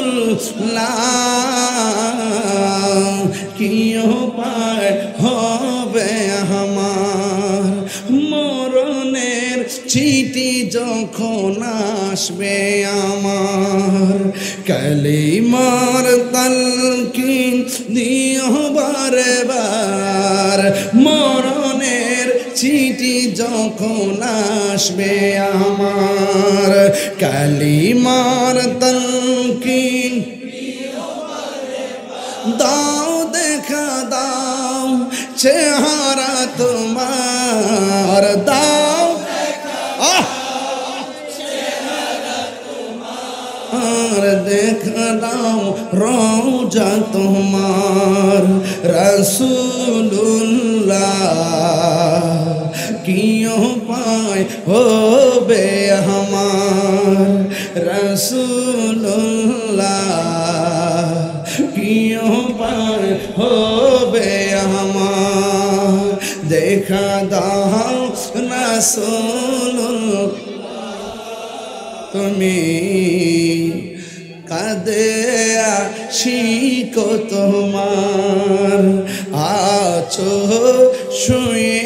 কি উপায় হবে আমার। মরণের চিঠি যখন আসবে আমার, কালিমার তালকিন দিও বারে বার। মরণের চিঠি যখন আসবে আমার, কালিমার তালকিন দাও, দেখা দাও চেহারা তোমার, দাও আর দেখা দাও রওজা তোমার। রাসূলুল্লাহ কি উপায় হবে আমার। রাসূলুল্লাহ কি উপায় হবে আমার। দেখা দাও রাসূলুল্লাহ তুমি, কাঁদে আশিক তোমার। আছো শুয়ে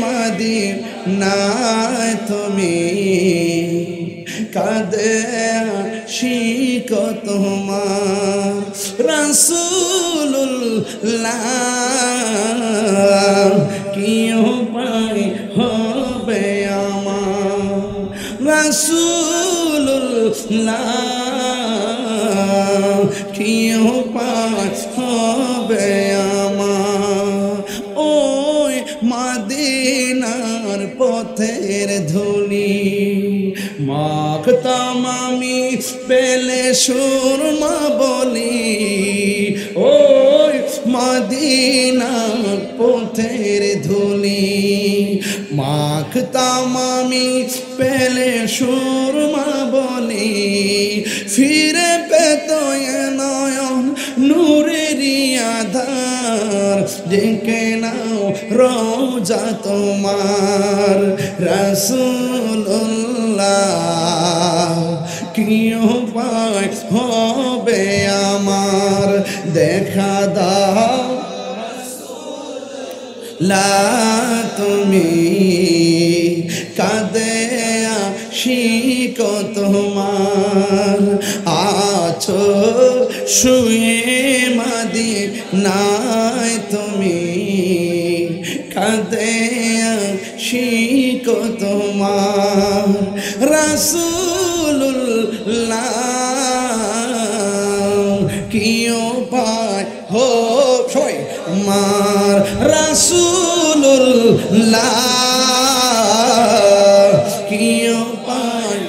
মদিনায় তুমি, কাঁদে আশিক তোমার। রাসূলুল্লাহ কি উপায় হবে আমার। রাসূলুল্লাহ কি উপায় হবে আমার। ওই মদিনার পথের ধুলি মাখতাম আমি পেলে সুরমা বলি। ওই মদিনার পথের ধুলি মাখতাম আমি পেলে সুরমা বলি। ফিরে পেত নয়ন নূরেরই আধার, ডেকে নাও রওজা তোমার। রাসূলুল্লাহ কি উপায় হবে আমার। দেখা দাও লা তুমি, কাঁদে আশিক তোমার। আছো শুয়ে মদিনায় তুমি, কাঁদে আশিক তোমার। রাসূলুল্লাহ কি উপায় হো সবাই আমার। রাসূলুল্লাহ কি উপায়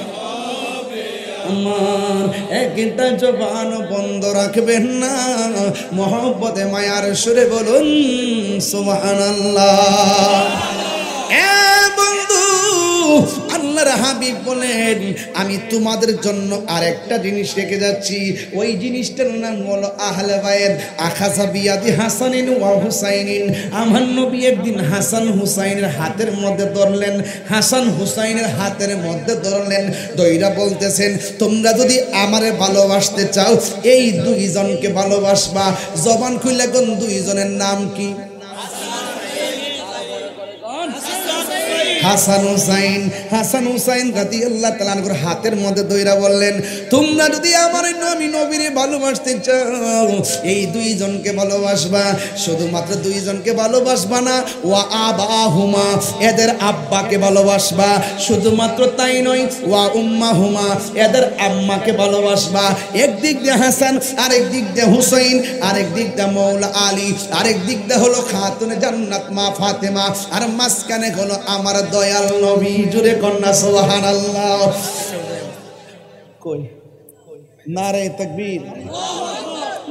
আমার। এক একটা জবান বন্ধ রাখবেন না, মহব্বতে মায়ার সুরে বলুন সুবহানাল্লাহ। বন্ধু, আল্লাহর হাবিব বলেন আমি তোমাদের জন্য আরেকটা জিনিস রেখে যাচ্ছি, ওই জিনিসটার নাম হলো আহলে বাইত। আখাযা বিয়াদি হাসানিন ওয়া হুসাইনিন। আমার নবী একদিন হাসান হুসাইনের হাতের মধ্যে ধরলেন, হাসান হুসাইনের হাতের মধ্যে ধরলেন, দইরা বলতেছেন তোমরা যদি আমারে ভালোবাসতে চাও এই দুইজনকে ভালোবাসবা। জবান খুলে কোন দুইজনের নাম কি? হাসান হুসাইন। হাসান হুসাইন রাদিয়াল্লাহু তাআলা আনহুর হাতের মধ্যে দইরা বললেন তোমরা যদি আমার নবীর ভালোবাসতে চাও এই দুইজনকে ভালোবাসবা। শুধুমাত্র দুইজনকে ভালোবাসবা না, ওয়া আবাহুমা, এদের আব্বাকে ভালোবাসবা। শুধুমাত্র তাই নয়, ওয়া উম্মাহুমা, এদের আম্মাকে ভালোবাসবা। একদিক দিয়ে হাসান, আরেক দিক দিয়ে হুসাইন, আরেক দিক দিয়ে মৌলা আলী, আরেক দিক দিয়ে হলো খাতুনে জান্নাত মা ফাতেমা, আর মাঝখানে হলো আমার দয়াল নবী। জুড়ে কন্যা সুবহানাল্লাহ। কই নারে তাকবীর,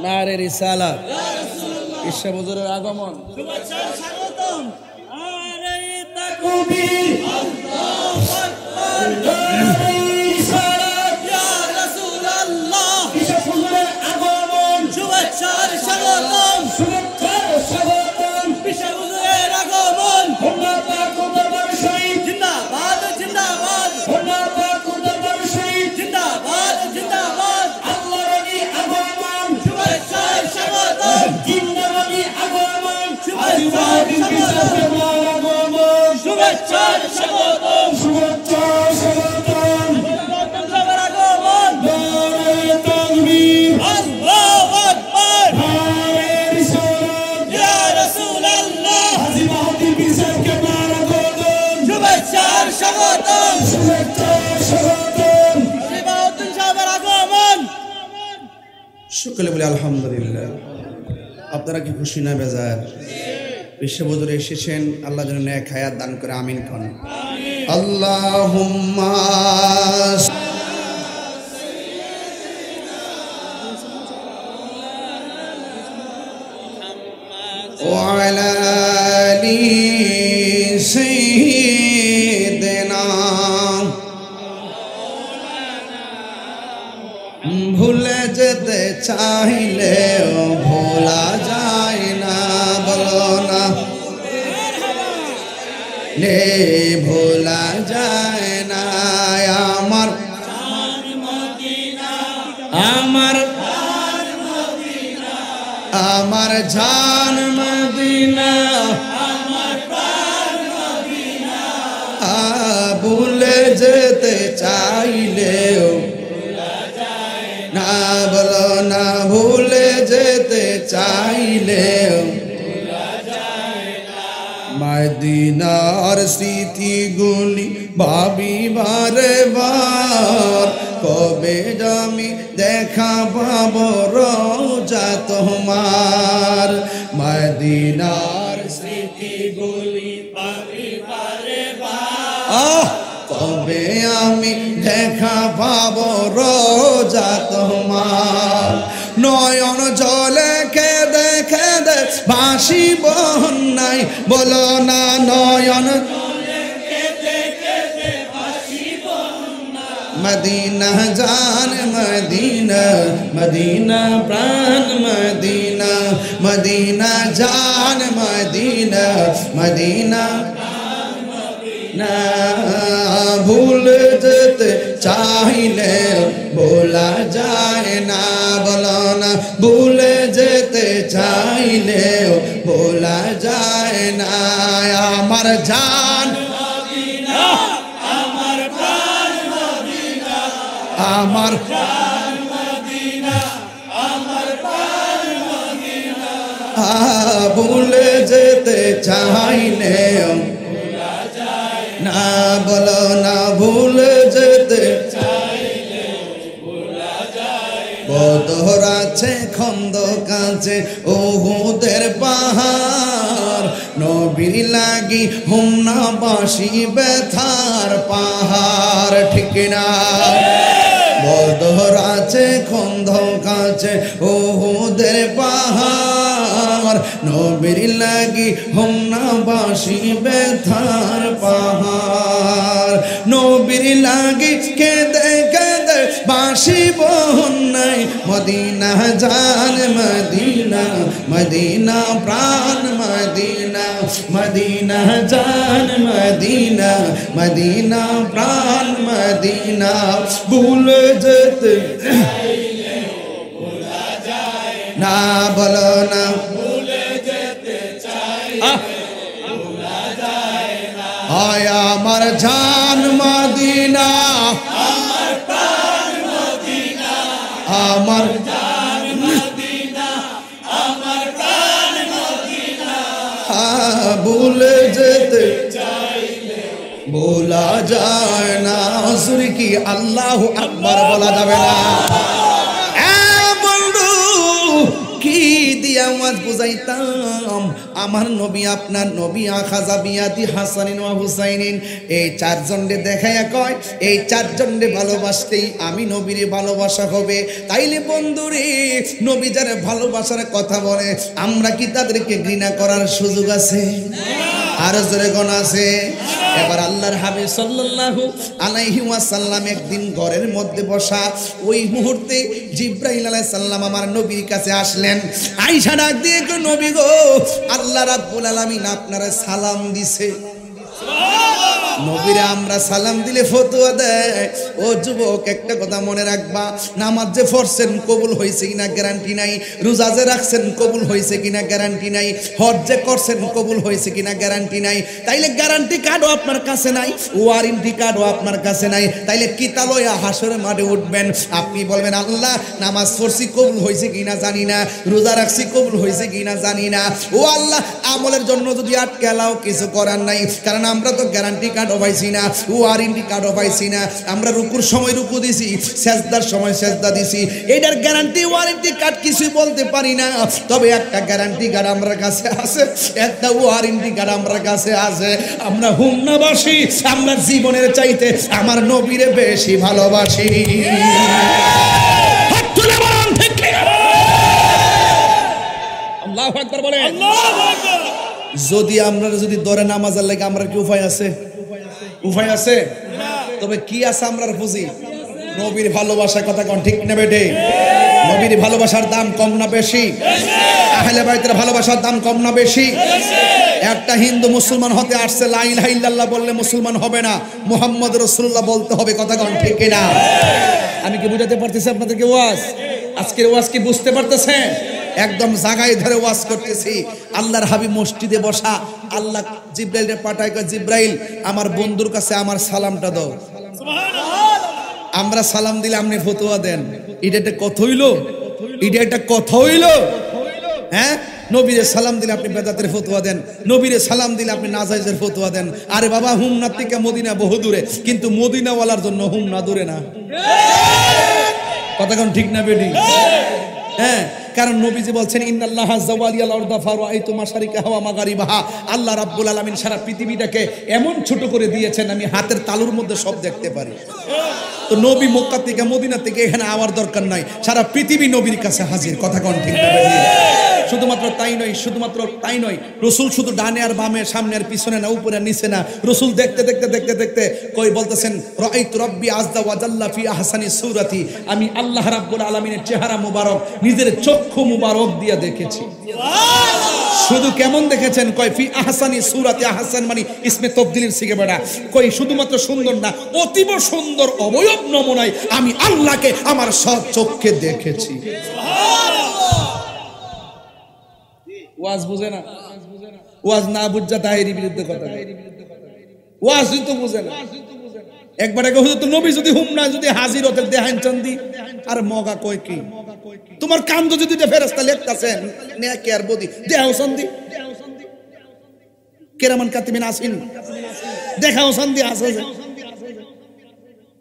নারে রিসালাত, ঈশা হুজুরের আগমন, শুভেচ্ছা স্বাগতম। নারে তাকবীর, আল্লাহু আকবার, নারে রিসালাত, ইয়া রাসূলুল্লাহ, ঈশা হুজুরের আগমন, শুভেচ্ছা স্বাগতম, শুভেচ্ছা স্বাগতম, ঈশা হুজুরের আগমন। সকলে বলি আলহামদুলিল্লাহ। আপনারা কি খুশি না বেজার? বিশ্ববদরে এসেছেন, আল্লাহ যেন নেক হায়াত দান করে, আমিন খান। আল্লাহুম্মা ওয়া আলা আলি সাইয়্যিদিনা। ভুলে যেতে চাইলেও ভোলা যায় না, বলো না রে ভোলা যায় না। আমার আমার আমার জান মদিনা, ভুলে যেতে চাইলেও না, বলো না ভুলে যেতে চাইলেও মদিনার স্মৃতিগুলি ভাবি বারে বার, কবে আমি দেখা পাবো রোজা তোমার। মদিনার স্মৃতিগুলি ভাবি বারে বার, কবে আমি দেখা পাবো রোজা তোমার। নয়ন জলে কেঁদে কেঁদে ভাসি বন্যায়, বলো না নয়ন মদিনা জান মদিনা, মদিনা প্রাণ মদিনা, মদিনা জান মদিনা, মদিনা না। ভুল যেতে চাইলে ভোলা যায় না, বলো না ভুলে যেতে চাইলে ভোলা যায় না। আমার জান মদিনা, আমার প্রাণ মদিনা, আমার জান মদিনা, আমার প্রাণ মদিনা। ভুলে যেতে চাইলে না, বলো না ভুলে যেতে চাইলে ভোলা যায়। বদর আছে খন্দক আছে উহুদের পাহাড়, নবীর লাগি হুমনাবাসী ব্যথার পাহাড়, ঠিক না? বদর আছে খন্দক আছে উহুদের পাহাড় নবীর লাগি হম না বাসি ব্যথার পাহাড় নবীর লাগি কেঁদে কেঁদে বাসি বন্যায় মদিনা জান মদিনা মদিনা প্রাণ মদিনা মদিনা জান মদিনা মদিনা প্রাণ মদিনা ভুলে যেতে না বলো না ভুলে যেতে চাই আয় আমার জান মদিনা আমার প্রাণ মদিনা আমার জান মদিনা আমার প্রাণ মদিনা ভুলে যেতে চাইলে বলা যায় না সুরি কি আল্লাহু আকবার বলা যাবে না কি দিয়া ওয়াজ বুঝাইতাম আমার নবী আপনার নবী আখাজা বিয়াতি হাসানিন ওয়া হুসাইনিন এই চারজনকে দেখাইয়া কয় এই চারজনকে ভালোবাসতেই আমি নবীরে ভালোবাসা হবে তাইলে বন্ধুরে নবী যারা ভালোবাসার কথা বলে আমরা কি তাদেরকে ঘৃণা করার সুযোগ আছে আর জোরে কোন আছে এবার আল্লাহর হাবিব সাল্লাল্লাহু আলাইহি ওয়াসাল্লাম একদিন ঘরের মধ্যে বসা ওই মুহূর্তে জিবরাইল আলাইহিস সালাম আমার নবীর কাছে আসলেন আয়েশা ডাক দিয়ে কই নবী গো আল্লাহ রাব্বুল আলামিন আপনারে সালাম দিছে নবীরে আমরা সালাম দিলে ফতোয়া দেয় ও যুবক একটা কথা মনে রাখবা নামাজ যে পড়ছেন কবুল হয়েছে কিনা গ্যারান্টি নাই রোজা যে রাখছেন কবুল হয়েছে কিনা গ্যারান্টি নাই হজ যে করছেন কবুল হয়েছে কিনা গ্যারান্টি নাই তাইলে গ্যারান্টি কার্ডও আপনার কাছে নাই ওয়ারেন্টি কার্ডও আপনার কাছে নাই তাইলে কিতালয়া হাসরের মাঠে উঠবেন আপনি বলবেন আল্লাহ নামাজ পড়ছি কবুল হয়েছে কিনা জানি না রোজা রাখছি কবুল হয়েছে কিনা জানি না ও আল্লাহ আমলের জন্য যদি আটকে আলাও কিছু করার নাই কারণ আমরা তো গ্যারান্টি কার্ড পাইছি না ওয়ারেন্টি কার্ডও পাইছি না আমরা রুকুর সময় রুকু দিছি সেজদার সময় সেজদা দিছি এটার গ্যারান্টি ওয়ারেন্টি কার্ড কিছুই বলতে পারি না তবে একটা গ্যারান্টি কার্ড আমার কাছে আছে একটা ওয়ারেন্টি কার্ড আমার কাছে আছে আমরা হুমনাবাসী আমরা জীবনের চাইতে আমার নবীরে বেশি ভালোবাসি হাত তুলে বলুন ঠিক কি আল্লাহু আকবার বলেন আল্লাহু আকবার যদি আমরা যদি দরে নামাজের লাগে আমরা কি উপায় আছে উপায় আছে তবে কি আছে আমরার পুঁজি নবীর ভালোবাসা কথা কোন ঠিক না বেটে নবীর ভালোবাসার দাম কম না বেশি আহলে বাইতের ভালোবাসার দাম কম না বেশি একটা হিন্দু মুসলমান হতে আসছে লা ইলাহা ইল্লাল্লাহ বললে মুসলমান হবে না মুহাম্মদ রাসূলুল্লাহ বলতে হবে কথা কোন ঠিক না আমি কি বুঝাতে পারতেছি আপনাদেরকে ওয়াজ আজকের ওয়াজ কি বুঝতে পারতেছেন একদম জায়গায় ধরে ওয়াজ করতেছি আল্লাহর হাবিব মসজিদে বসা আল্লাহ জিব্রাইলকে পাঠায় কয় জিব্রাইল আমার বন্ধুর কাছে আমার সালামটা দাও সুবহানাল্লাহ আমরা সালাম দিলে আপনি ফতোয়া দেন এটা একটা কথা হইলো এটা একটা কথা হইলো হ্যাঁ নবীরে সালাম দিলে আপনি বেদাতের ফতোয়া দেন নবীরে সালাম দিলে আপনি নাজায়েজের ফতোয়া দেন আরে বাবা হুমনা থেকে মদিনা বহু দূরে কিন্তু মদিনাওয়ালার জন্য হুমনা দূরে না কথা কোন ঠিক না বেডি হ্যাঁ কারণ নবীজি বলছেন ইন্নাল্লাহা যাওয়ালিয়াল আরদা ফারাআইতু মাশারিকাহা ওয়া মাগারিবাহা আল্লাহ রাব্বুল আলামিন সারা পৃথিবীটাকে এমন ছোট করে দিয়েছেন আমি হাতের তালুর মধ্যে সব দেখতে পারি তো নবী মক্কা থেকে মদিনা থেকে এখানে আওয়ার দরকার নাই সারা পৃথিবী নবীর কাছে হাজির কথা কোন ঠিক না শুধুমাত্র তাই নয় রাসূল শুধু ডানে আর বামে সামনে আর পিছনে না উপরে আর নিচে না রাসূল দেখতে দেখতে দেখতে দেখতে কই বলতেছেন রাআইতু রাব্বি আযজা ওয়া জাল্লা ফি আহসানি সূরাতি আমি আল্লাহ রাব্বুল আলামিনের চেহারা মুবারক নিজের চক্ষু মুবারক দিয়ে দেখেছি সুবহানাল্লাহ শুধু কেমন দেখেছেন কই ফি আহসানি সূরাতি আহসান মানে ইসমে তাবদীলের সিগে বেটা কই শুধুমাত্র সুন্দর না অতীব সুন্দর অবয়ব নমুনায় আমি আল্লাহকে আমার সৎ চোখে দেখেছি সুবহানাল্লাহ ওয়াজ বুঝে না ওয়াজ না বুঝা তাহেরি বিরুদ্ধে কথা ওয়াজ তো বুঝে না একবারে কই তো নবী যদি হুমনা যদি হাজির হতে দেহান চন্দি আর মগা কই কি তোমার কান যদি দুইটা ফেরেশতা লিখতাছেন নেকি আর বদি দেহাও চন্দি কেরামান কাতিবিন আসিন দেখাও চন্দি আছে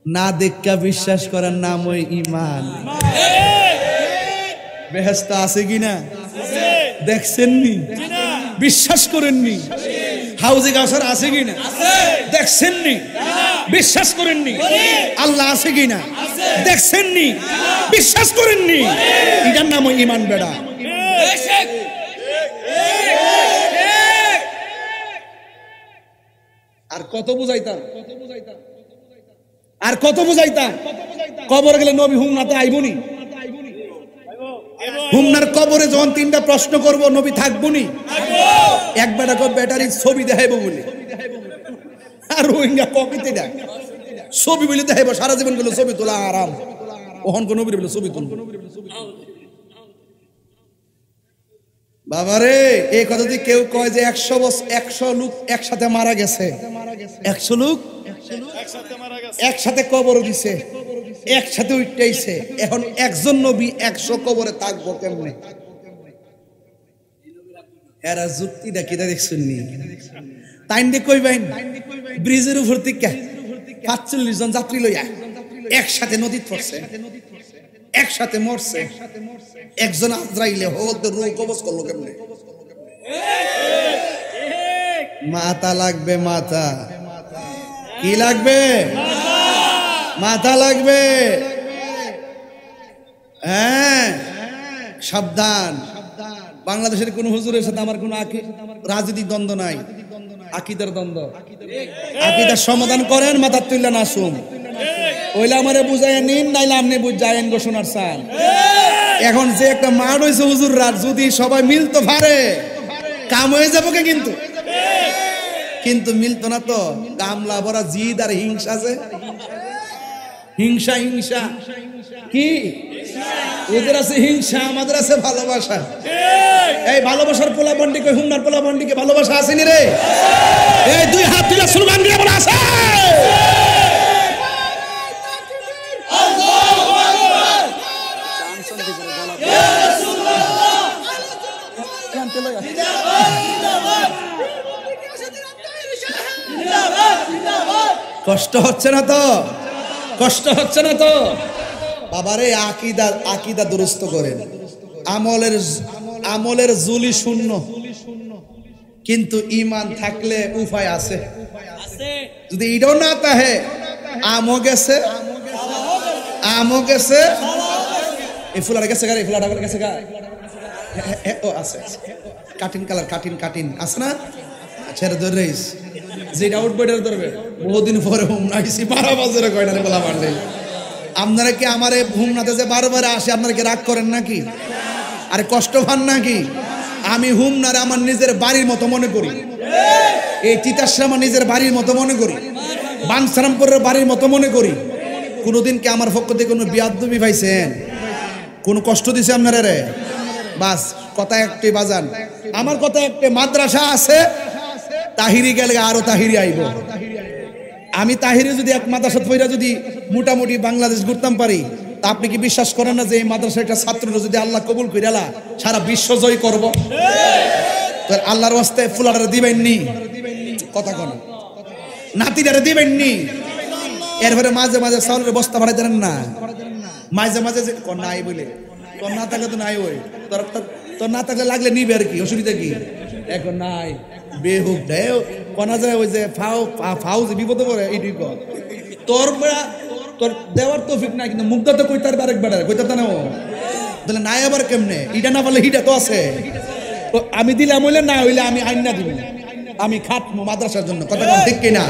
না দেখা বিশ্বাস করার নাম ওই ঈমান বেহেশত আছে কিনা দেখছেন নি বিশ্বাস করেননি? হাউজে কাউসার আছে কিনা? দেখছেননি? বিশ্বাস করেননি? আল্লাহ আছে কিনা? দেখছেননি? বিশ্বাস করেননি? এটার নাম ঈমান বেড়া। আর কত বুঝাইতাম, আর কত বুঝাইতাম। কবর গেলে নবী হুমনাতে আইবনি? হুমনার কবরে যখন 3টা প্রশ্ন করব, নবী থাকবনি? এক বেটা ব্যাটারির ছবি দেখাইব বলে, আর রোহিঙ্গা কপিতে দেখ ছবি বলে দেখাইব। সারা জীবন গুলো ছবি তোলা আরাম, ওহন কোন নবীর বলে ছবি তুলব। বাবারে, এই কথা যদি কেউ কয় যে 100 লোক একসাথে মারা গেছে, 100 লোক একসাথে কবর দিছে, একসাথে উঠতেইছে, এখন একজন নবী 100 কবরে থাকবো কেমনে? এরা যুক্তিটা কিটা দেখছেন নি? তাইন্ডে কইবেন ব্রিজের উপর থেকে 45 জন যাত্রী লইয়া একসাথে নদীত পড়ছে, একসাথে মরছে, একজন আজরাইলে হতে রূহ কবজ করলো কেমনে? মাথা লাগবে, মাথা। কি লাগবে? মাথা লাগবে। হ্যাঁ, সাবধান। বাংলাদেশের কোন হুজুরের সাথে আমার কোন রাজনৈতিক দ্বন্দ্ব নাই, আকীদার দ্বন্দ্ব। আকীদার সমাধান করেন, মাথা তুললে না শুন। ওইলে আমারে বুঝাই নিন, নাইলে আপনি বুঝাইন গো সোনার চাল। এখন যে একটা মাঠ হয়েছে হুজুর রাত, যদি সবাই মিলতো পারে কাম হয়ে যাবো কে, কিন্তু মিলতো না তো। কামলা ভরা জিদ আর হিংসা আছে, হিংসা হিংসা কি? ওদের আছে হিংসা, আমাদের আছে ভালোবাসা। এই ভালোবাসার পোলা বন্ডিকে, হুমনার পোলা বন্ডিকে ভালোবাসা আসেনি রে? এই দুই হাত তুলে সুলমান দিয়ে বলা আছে। কষ্ট হচ্ছে না তো? কষ্ট হচ্ছে না তো? বাবারে, আকীদা দুরুস্ত করেন। আমলের জুলি শূন্য, কিন্তু ঈমান থাকলে উপায় আছে। যদি এটাও না তাহে আমও গেছে, আমও গেছে। এই ফুলাটা গেছে গাড়ি, ফুলাটা গেছে গা। ও আছে, কাটিন কালার, কাটিন আছে না? ছেড়ে ধরে যেটা উঠবে এটা ধরবে। বহুদিন পরে হুমনাইছি, 12 বছরে কয়টারে বলা পারলে। আপনারা কি আমার হুমনাতে যে 12 বার আসে, আপনারা কি রাগ করেন নাকি? আরে কষ্ট পান নাকি? আমি হুমনারে আমার নিজের বাড়ির মতো মনে করি। এই তিতাসরা আমার নিজের বাড়ির মতো মনে করি, বানসারামপুরের বাড়ির মতো মনে করি। কোনোদিন কি আমার পক্ষ থেকে কোনো বিয়াদবি পাইছেন? কোনো কষ্ট দিছে আপনারা রে? বাস কথা একটাই বাজান, আমার কথা একটা। মাদ্রাসা আছে, তাহিরি গেলে আরো তাহিরি আইব। আমি তাহিরি যদি এক মাদ্রাসা পয়রা যদি মোটামুটি বাংলাদেশ ঘুরতাম পারি, তা আপনি কি বিশ্বাস করেন না যে এই মাদ্রাসার একটা ছাত্ররা যদি আল্লাহ কবুল কইরালা সারা বিশ্ব জয় করব? আল্লাহর ওয়াস্তে ফুলারে দিবেন নি? কথা কোন নাতিদারে দিবেন নি? এরপরে মাঝে মাঝে চাউলের বস্তা ভাড়াই দেন না, মাঝে মাঝে যে নাই বলে, তোর না থাকলে তো নাই, ওই তোর না থাকলে লাগলে নিবে আর কি, অসুবিধা কি? এখন নাই বেহুক দেও কোনা যায়, ওই যে ফাউ যে বিপদে পড়ে এইটুই কর। তোর দেওয়ার তৌফিক নাই, কিন্তু মুগ্ধা তো কইতার আরেক বেড়া কইতা না, তাহলে নাই আবার কেমনে? ইটা না পারলে হিটা তো আছে। আমি দিলাম হইলে, না হইলে আমি আইন না দিব, আমি খাটবো মাদ্রাসার জন্য। কথা ঠিক কিনা?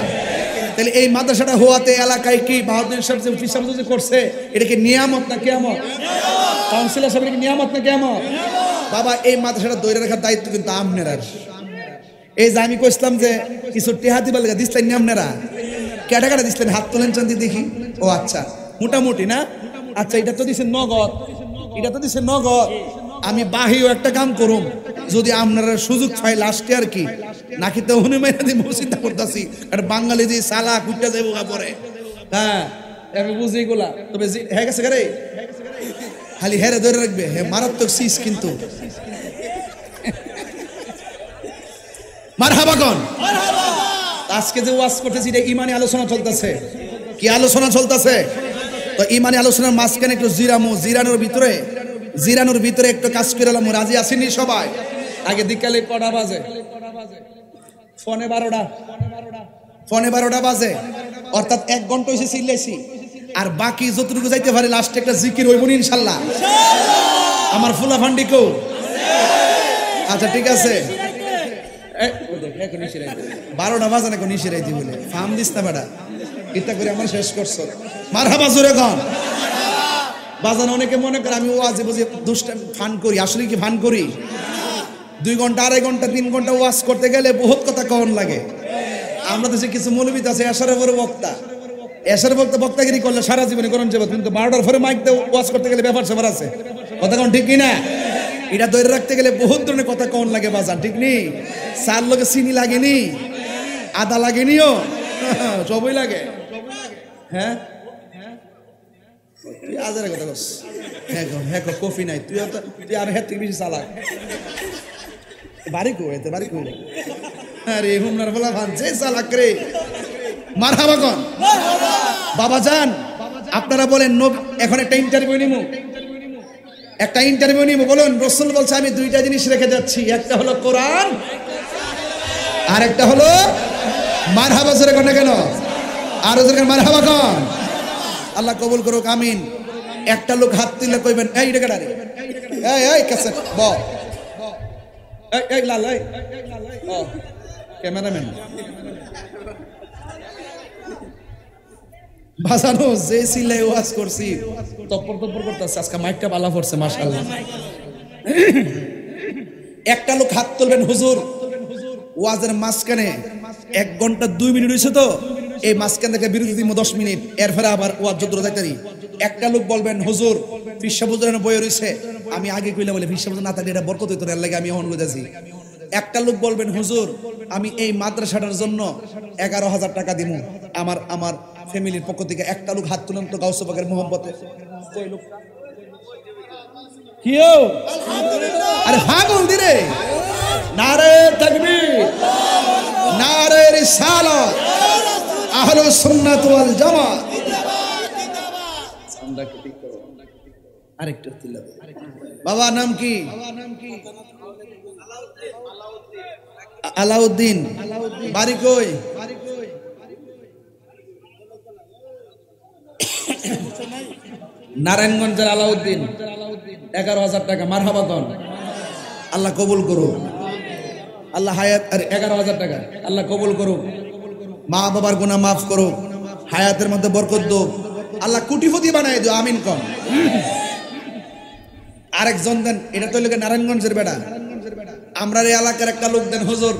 তাহলে এই মাদ্রাসাটা হওয়াতে এলাকায় কি বাহাদুর সাহেব যে অফিস সাহেব করছে, এটা কি নিয়ামত না কিয়ামত? কাউন্সিলর সাহেবের কি নিয়ামত না কিয়ামত? বাবা, এই মাদ্রাসাটা ধরে রাখার দায়িত্ব কিন্তু আপনারা। এই যে আমি কইছিলাম যে কিছু টেহা দিবার লাগা দিচ্ছেন নি আপনারা, কেটা কেটা দিচ্ছেন? হাত তোলেন চান্দি দেখি। ও আচ্ছা, মোটামুটি না? আচ্ছা, এটা তো দিচ্ছেন নগদ, এটা তো দিচ্ছেন নগদ। আমি বাহিও একটা কাম করুম, যদি আপনারা সুযোগ পাই লাস্টে আর কি, নাকি তো হনুমাইনা দিয়ে চিন্তা করতেছি। আর বাঙালি যে সালা কুটটা যাবো পরে, হ্যাঁ আমি বুঝি এগুলা। তবে হয়ে গেছে রে, খালি হেরে ধরে রাখবে, হে মারাত্মক সিস কিন্তু। মারহাবা কোন? আজকে যে ওয়াজ করতেছি এটা ইমানি আলোচনা চলতেছে। কি আলোচনা চলতেছে? তো ইমানি আলোচনার মাঝখানে একটু জিরানোর ভিতরে একটু কাজ করে রাজি আসেনি সবাই? আগে বিকালে কটা বাজে? ফোনে 12টা। ফোনে 12টা বাজে, অর্থাৎ 1 ঘন্টা হয়েছে চিল্লাইছি। আর বাকি যতটুকু যাইতে পারে লাস্টে একটা জিকির হইব ইনশাল্লাহ। আমার ফুলা ফান্ডি কো? আচ্ছা ঠিক আছে, 12টা বাজে না নিশিরাইতি বলে ফার্ম দিস না বেটা, এটা করে আমার শেষ করছো। মারহাবা জোরে কন। বাজানো অনেকে মনে করে আমি ওয়াজে বুঝে দুষ্ট ফান করি, আসলে কি ফান করি? 2 ঘন্টা 2.5 ঘন্টা 3 ঘন্টা ওয়াজ করতে গেলে বহুত কথা কন লাগে। আমরা দেশে কিছু মৌলবী আছে এশারের পরে বক্তা, এশারের বক্তাগিরি করলে সারা জীবনে করণ যাবে, কিন্তু 12টার পরে মাইক দিয়ে ওয়াজ করতে গেলে ব্যাপার স্যাপার আছে। কথা কন ঠিক কিনা? এটা ধরে রাখতে গেলে বহুত ধরনের কথা কন লাগে বাজার, ঠিক নি? চার লোকে চিনি লাগেনি, আদা লাগেনিও, সবই লাগে। হ্যাঁ তুই আজারের কথা বস। হ্যাঁ কফি নাই, তুই আর হ্যাঁ থেকে বেশি চালাক। বাড়ি কো এতে বাড়ি কো? আরে হুমনার বলা ভানছে চালাক রে। মারহাবা কোন বাবা জান। আপনারা বলেন এখন একটা ইন্টারভিউ নিমু, একটা ইন্টারভিউ নিমু। বলুন রাসূল বলছে আমি 2টা জিনিস রেখে যাচ্ছি, একটা হলো কোরআন আর একটা হলো মারহাবা জোরে কোন কেন? আর জোরে মারহাবা কোন? আল্লাহ কবুল করুক, আমিন। একটা লোক হাত তুলে কইবেন এই রে গাড়ি, এই কাছে ব, এই লাল, এই ও ক্যামেরাম্যান বাজানো যে সিলাই ওয়াজ করছি তপ্পর করতেছে, আজকে মাইকটা বালা পড়ছে মাশাআল্লাহ। একটা লোক হাত তুলবেন হুজুর, ওয়াজের মাঝখানে 1 ঘন্টা 2 মিনিট হয়েছে তো, এই মাঝখান থেকে বিরতি দিব 10 মিনিট, এরপরে আবার ওয়াজ যদ্দূর যাইতারি। একটা লোক বলবেন হুজুর ফিরসা বুজুরের বই রইছে, আমি আগে কইলা বলে ফিরসা বুজুর না থাকলে এটা বরকত হইতো, এর লাগে আমি এখন কইতাছি। একটা লোক বলবেন হুজুর আমি এই মাদ্রাসাটার জন্য 11,000 টাকা দিব আমার ফ্যামিলির পক্ষ থেকে। একটা লোক হাত তুলেন তো গাউস পাকের মোহব্বতে। কই লোক কিও? আরে পাগল দিরে, নারে তাকবীর, নারে রিসালাত, আহলুস সুন্নাত ওয়াল জামাত। আমরা কি ঠিক করব? আরেকটু তুলে দাও। বাবা নাম কি? আলাউদ্দিন। বাড়ি কই? নারায়ণগঞ্জের আলাউদ্দিন। 11,000 টাকা। মারহাবা কোন? আল্লাহ কবুল করুক, আল্লাহ হায়াত। আরে 11,000 টাকা আল্লাহ কবুল করুক, মা বাবার গুনাহ মাফ করুক, হায়াতের মধ্যে বরকত দাও, আল্লাহ কোটিপতি বানায় দিও, আমিন কোন। আরেকজন দেন, এটা তো লোকে নারায়ণগঞ্জের বেড়া, আমরা এই এলাকার একটা লোক দেন হুজুর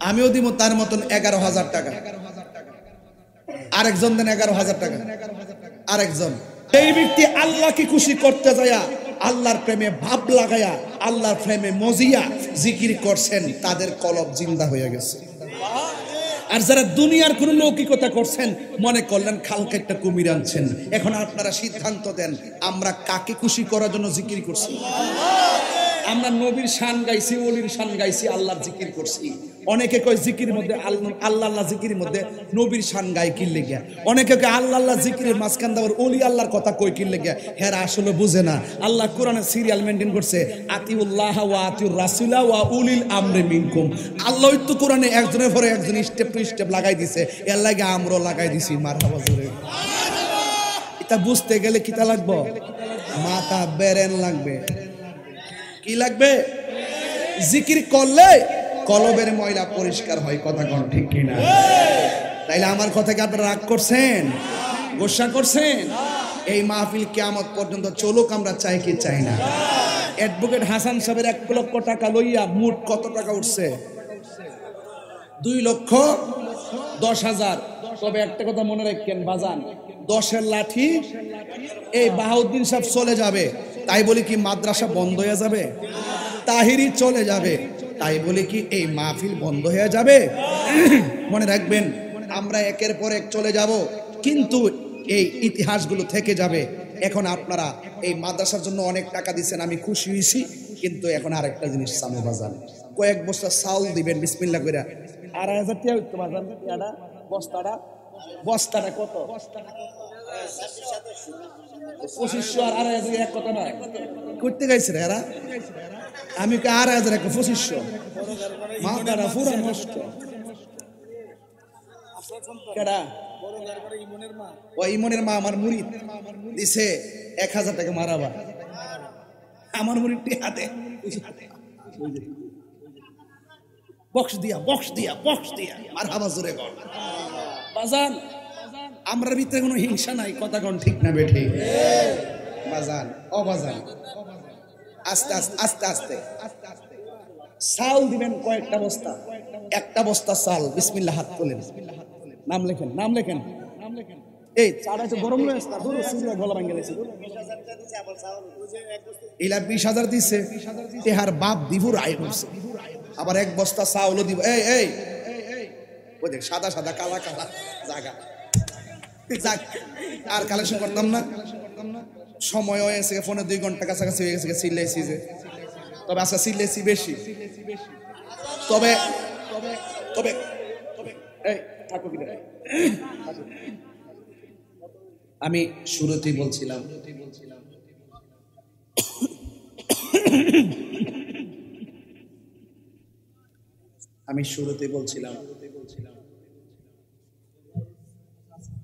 আমিও দিব তার মতন 11,000 টাকা। আরেকজন দেন 11,000 টাকা। আরেকজন, এই ব্যক্তি আল্লাহকে খুশি করতে যায় আল্লাহর প্রেমে ভাব লাগায়া আল্লাহর প্রেমে মজিয়া জিকির করছেন, তাদের কলব জিন্দা হয়ে গেছে। আর যারা দুনিয়ার কোন লৌকিকতা করছেন, মনে করলেন খালকে একটা কুমির আনছেন, এখন আপনারা সিদ্ধান্ত দেন আমরা কাকে খুশি করার জন্য জিকির করছি? আমরা নবীর শান গাইছি, ওলির শান গাইছি, আল্লাহর জিকির করছি। অনেকে কয় জিকির মধ্যে আল্লাহ আল্লাহ জিকির মধ্যে নবীর শান গায় কি লেগে, অনেকে কয় আল্লাহ আল্লাহ জিকিরের মাঝখান দেওয়ার ওলি আল্লাহর কথা কই কি লেগে। হ্যাঁ আসলে বুঝে না। আল্লাহ কোরআনে সিরিয়াল মেনটেন করছে, আতিউল্লাহ ওয়া আতিউর রাসূলা ওয়া উলিল আমরি মিনকুম। আল্লাহ তো কোরআনে একজনের পরে একজন স্টেপ টু স্টেপ লাগাই দিছে, এর লাগে আমরাও লাগাই দিছি। মারহাবা জোরে। এটা বুঝতে গেলে কিতা লাগবে? মাথা বেরেন লাগবে। কি লাগবে? জিকির করলে কলবের ময়লা পরিষ্কার হয়। কথা কোন ঠিক কিনা? তাইলে আমার কথা কি আপনারা রাগ করছেন, গোসা করছেন? এই মাহফিল কিয়ামত পর্যন্ত চলুক, আমরা চাই কি চাই না? অ্যাডভোকেট হাসান সাহেবের 1 লক্ষ টাকা লইয়া মোট কত টাকা উঠছে? 2,10,000। তবে একটা কথা মনে রাখেন বাজান, 10-এর লাঠি এই বাহাউদ্দিন সাহেব চলে যাবে, তাই বলি কি মাদ্রাসা বন্ধ হয়ে যাবে? তাহিরি চলে যাবে, তাই বলি কি এই মাহফিল বন্ধ হয়ে যাবে? মনে রাখবেন আমরা একের পর এক চলে যাব, কিন্তু এই ইতিহাসগুলো থেকে যাবে। এখন আপনারা এই মাদ্রাসার জন্য অনেক টাকা দিচ্ছেন, আমি খুশি হয়েছি, কিন্তু এখন আরেকটা জিনিস সামনে বাজান, কয়েক বস্তা চাউল দিবেন বিসমিল্লাহ কইরা। 2,500 টাকা হইতো বাজান, বস্তাটা কত? 2500 আর 2500 এক কথা না করতে গাইছে রে এরা আমি কে 2500 এক 2500 মাথাটা পুরো নষ্ট কেডা ও ইমনের মা আমার মুরিদ দিছে 1000 টাকা মারাবা আমার মুরিদটি হাতে বক্স দিয়া মারহাবা জোরে কর বাজান আমরার ভিতরে কোনো হিংসা নাই কথা কোন ঠিক না বেঠি বাজান ও বাজান আস্তে আস্তে আস্তে চাল দিবেন কয়েকটা বস্তা একটা বস্তা চাল বিসমিল্লাহ হাত তোলেন নাম লেখেন এই চাটা তো গরম রয়েছে না দূর সুন্দর গলা ভাঙে গেছে ইলা 20000 দিছে তেহার বাপ দিবুর আয় করছে আবার এক বস্তা চাউলও দিব এই ওই দেখ সাদা কালা জায়গা যাক আর কালেকশন করতাম না সময় হয়েছে ফোনে 2 ঘন্টা কাছাকাছি হয়ে গেছে সিলেছি যে তবে আচ্ছা সিলেছি বেশি তবে এই থাকো কি আমি শুরুতেই বলছিলাম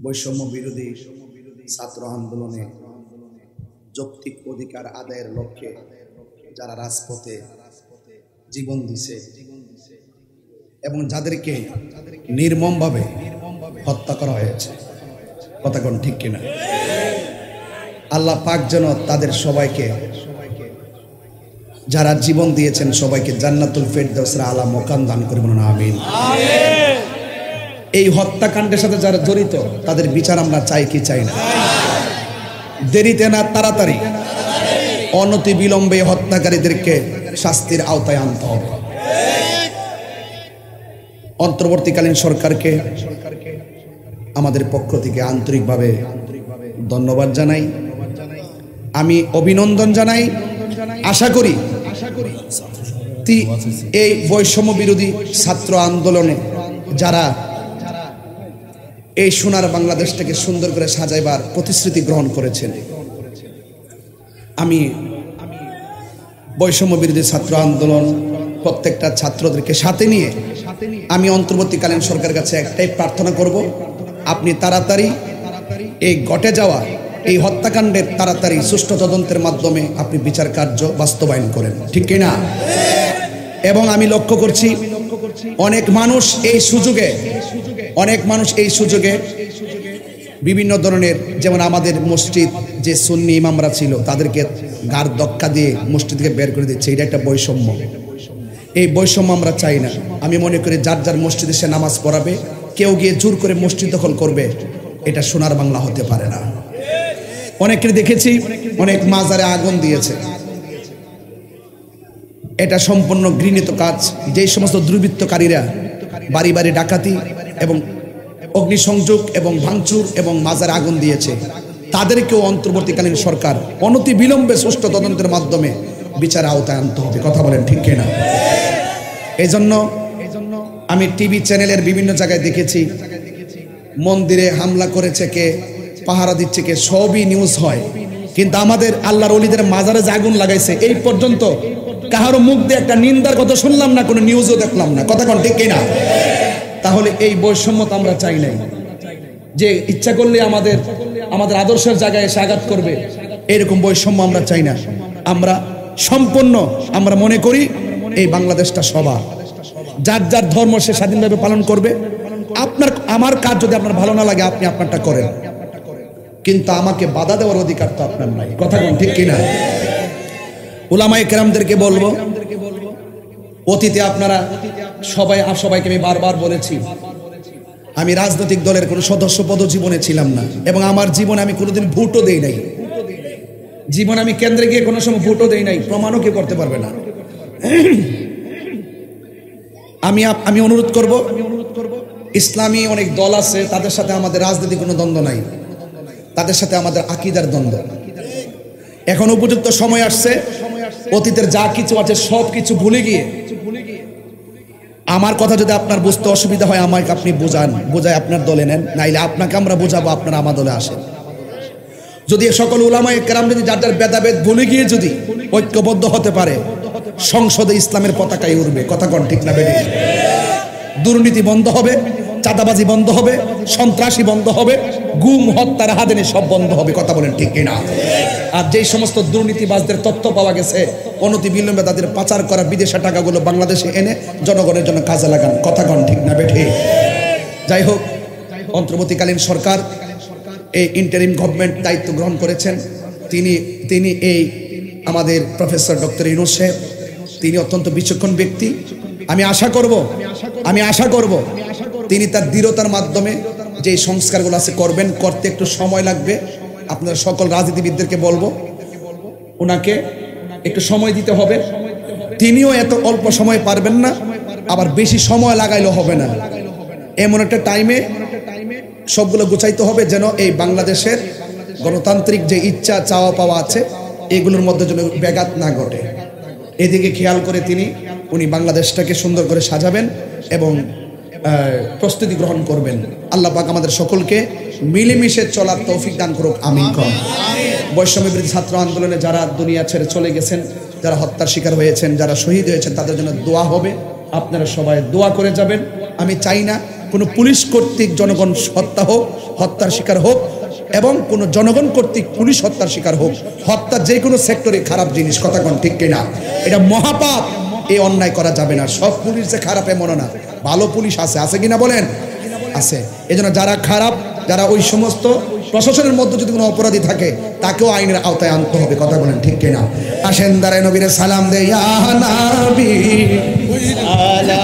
বৈষম্য বিরোধী ছাত্র আন্দোলনে যৌক্তিক অধিকার আদায়ের লক্ষ্যে যারা রাজপথে জীবন দিছে এবং যাদেরকে নির্মমভাবে হত্যা করা হয়েছে কথা কোন ঠিক কিনা আল্লাহ পাক যেন তাদের সবাইকে যারা জীবন দিয়েছেন সবাইকে জান্নাতুল ফেরদাউসের আলা মাকাম দান করে বলুন আমিন এই হত্যাকাণ্ডের সাথে যারা জড়িত তাদের বিচার আমরা চাই কি চাই না দেরিতে না তাড়াতাড়ি অনতি বিলম্বে হত্যাকারীদেরকে শাস্তির আওতায় আনতে হবে অন্তর্বর্তীকালীন সরকারকে আমাদের পক্ষ থেকে আন্তরিকভাবে ধন্যবাদ জানাই আমি অভিনন্দন জানাই আশা করি এই বৈষম্য বিরোধী ছাত্র আন্দোলনে যারা এই সোনার বাংলাদেশটাকে সুন্দর করে সাজাইবার প্রতিশ্রুতি গ্রহণ করেছেন আমি বৈষম্য বিরোধী ছাত্র আন্দোলন প্রত্যেকটা ছাত্রদেরকে সাথে নিয়ে আমি অন্তর্বর্তীকালীন সরকারের কাছে একটাই প্রার্থনা করব আপনি তাড়াতাড়ি এই ঘটে যাওয়া এই হত্যাকাণ্ডের তাড়াতাড়ি সুষ্ঠু তদন্তের মাধ্যমে আপনি বিচার কার্য বাস্তবায়ন করেন ঠিক কি না এবং আমি লক্ষ্য করছি অনেক মানুষ এই সুযোগে বিভিন্ন ধরনের যেমন আমাদের মসজিদ যে সুন্নি ইমামরা ছিল তাদেরকে গাড় ধাক্কা দিয়ে মসজিদ থেকে বের করে দিচ্ছে এটা একটা বৈষম্য এই বৈষম্য আমরা চাই না আমি মনে করি যার যার মসজিদে সে নামাজ পড়াবে কেউ গিয়ে জোর করে মসজিদ দখল করবে এটা সোনার বাংলা হতে পারে না অনেকের দেখেছি অনেক মাজারে আগুন দিয়েছে এটা সম্পূর্ণ ঘৃণিত কাজ যেই সমস্ত দুর্বৃত্তকারীরা বাড়ি বাড়ি ডাকাতি এবং অগ্নিসংযোগ এবং ভাঙচুর এবং মাজারে আগুন দিয়েছে তাদেরকেও অন্তর্বর্তীকালীন সরকার অনতি বিলম্বে সুষ্ঠু তদন্তের মাধ্যমে বিচার আওতায় আনতে হবে কথা বলেন ঠিক কিনা এই জন্য আমি টিভি চ্যানেলের বিভিন্ন জায়গায় দেখেছি মন্দিরে হামলা করেছে কে পাহারা দিচ্ছে কে সবই নিউজ হয় কিন্তু আমাদের আল্লাহর ওলিদের মাজারে যে আগুন লাগাইছে এই পর্যন্ত কাহারো মুখ দিয়ে একটা নিন্দার কথা শুনলাম না কোনো নিউজও দেখলাম না কথা কোন ঠিক কিনা তাহলে এই বৈষম্য তো আমরা চাই নাই যে ইচ্ছা করলে আমাদের আদর্শের জায়গায় এসে আঘাত করবে এরকম বৈষম্য আমরা চাই না আমরা সম্পূর্ণ আমরা মনে করি এই বাংলাদেশটা সবার যার যার ধর্ম সে স্বাধীনভাবে পালন করবে আমার কাজ যদি আপনার ভালো না লাগে আপনি আপনারটা করেন কিন্তু আমাকে বাধা দেওয়ার অধিকার তো আপনার নাই কথা কোন ঠিক কিনা উলামায়ে কেরামদেরকে বলবো অতীতে আপনারা সবাইকে আমি বারবার বলেছি আমি রাজনৈতিক দলের কোনো সদস্য পদ জীবনে ছিলাম না এবং আমার জীবনে আমি কোনোদিন ভোটও দেই নাই জীবনে আমি কেন্দ্রে গিয়ে কোনো সময় ভোটও দেই নাই প্রমাণও কেউ করতে পারবে না আমি অনুরোধ করব ইসলামী অনেক দল আছে তাদের সাথে আমাদের রাজনৈতিক কোনো দ্বন্দ্ব নাই তাদের সাথে আমাদের আকীদার দ্বন্দ্ব এখন উপযুক্ত সময় আসছে অতীতের যা কিছু আছে সব কিছু ভুলে গিয়ে আমার কথা যদি আপনার বুঝতে অসুবিধা হয় আমাকে আপনি বোঝায় আপনার দলে নেন নাইলে আপনাকে আমরা বোঝাবো আপনারা আমার দলে আসেন যদি সকল উলামায়ে কেরাম যদি যার যার ভেদাভেদ ভুলে গিয়ে যদি ঐক্যবদ্ধ হতে পারে, সংসদে ইসলামের পতাকাই উড়বে। কথা কোন ঠিক না বেঠিক? দুর্নীতি বন্ধ হবে, চাঁদাবাজি বন্ধ হবে, সন্ত্রাসী বন্ধ হবে, গুম হত্যা রাহাজানি সব বন্ধ হবে। কথা বলেন ঠিক কিনা? আর যেই সমস্ত দুর্নীতিবাজদের তথ্য পাওয়া গেছে, অনতি বিলম্বে তাদের পাচার করা বিদেশে টাকাগুলো বাংলাদেশে এনে জনগণের জন্য কাজে লাগান। কথা কোন ঠিক না বেঠিক? যাই হোক, অন্তর্বর্তীকালীন সরকার এই ইন্টারিম গভর্নমেন্ট দায়িত্ব গ্রহণ করেছেন। তিনি এই আমাদের প্রফেসর ডক্টর ইউনূস সাহেব, তিনি অত্যন্ত বিচক্ষণ ব্যক্তি। আমি আশা করব তিনি তার দৃঢ়তার মাধ্যমে যে সংস্কারগুলো আছে করবেন। করতে একটু সময় লাগবে। আপনারা সকল রাজনীতিবিদদেরকে বলবো, ওনাকে একটু সময় দিতে হবে। তিনিও এত অল্প সময় পারবেন না, আবার বেশি সময় লাগাইলেও হবে না। এমন একটা টাইমে সবগুলো গুছাইতে হবে যেন এই বাংলাদেশের গণতান্ত্রিক যে ইচ্ছা চাওয়া পাওয়া আছে এগুলোর মধ্যে যেন ব্যাঘাত না ঘটে। এদিকে খেয়াল করে উনি বাংলাদেশটাকে সুন্দর করে সাজাবেন এবং প্রস্তুতি গ্রহণ করবেন। আল্লাহ পাক আমাদের সকলকে মিলেমিশে চলার তৌফিক দান করুক। আমিন। বৈষম্য বিরোধী ছাত্র আন্দোলনে যারা দুনিয়া ছেড়ে চলে গেছেন, যারা হত্যার শিকার হয়েছেন, যারা শহীদ হয়েছেন, তাদের জন্য দোয়া হবে। আপনারা সবাই দোয়া করে যাবেন। আমি চাই না কোনো পুলিশ কর্তৃক জনগণ হত্যার শিকার হোক এবং কোনো জনগণ কর্তৃক পুলিশ হত্যার শিকার হোক। হত্যা যে কোনো সেক্টরে খারাপ জিনিস। কথা কোন ঠিক কিনা? এটা মহাপাপ। এই অন্যায় করা যাবে না। সব পুলিশ যে খারাপ এমন না, ভালো পুলিশ আছে কিনা বলেন? আছে। এজন্য যারা খারাপ, যারা ওই সমস্ত প্রশাসনের মধ্যে যদি কোনো অপরাধী থাকে তাকেও আইনের আওতায় আনতে হবে। কথা বলেন ঠিক কিনা? আসেন দাঁড়ায় নবীরে সালাম দেই। ইয়া নবী আলা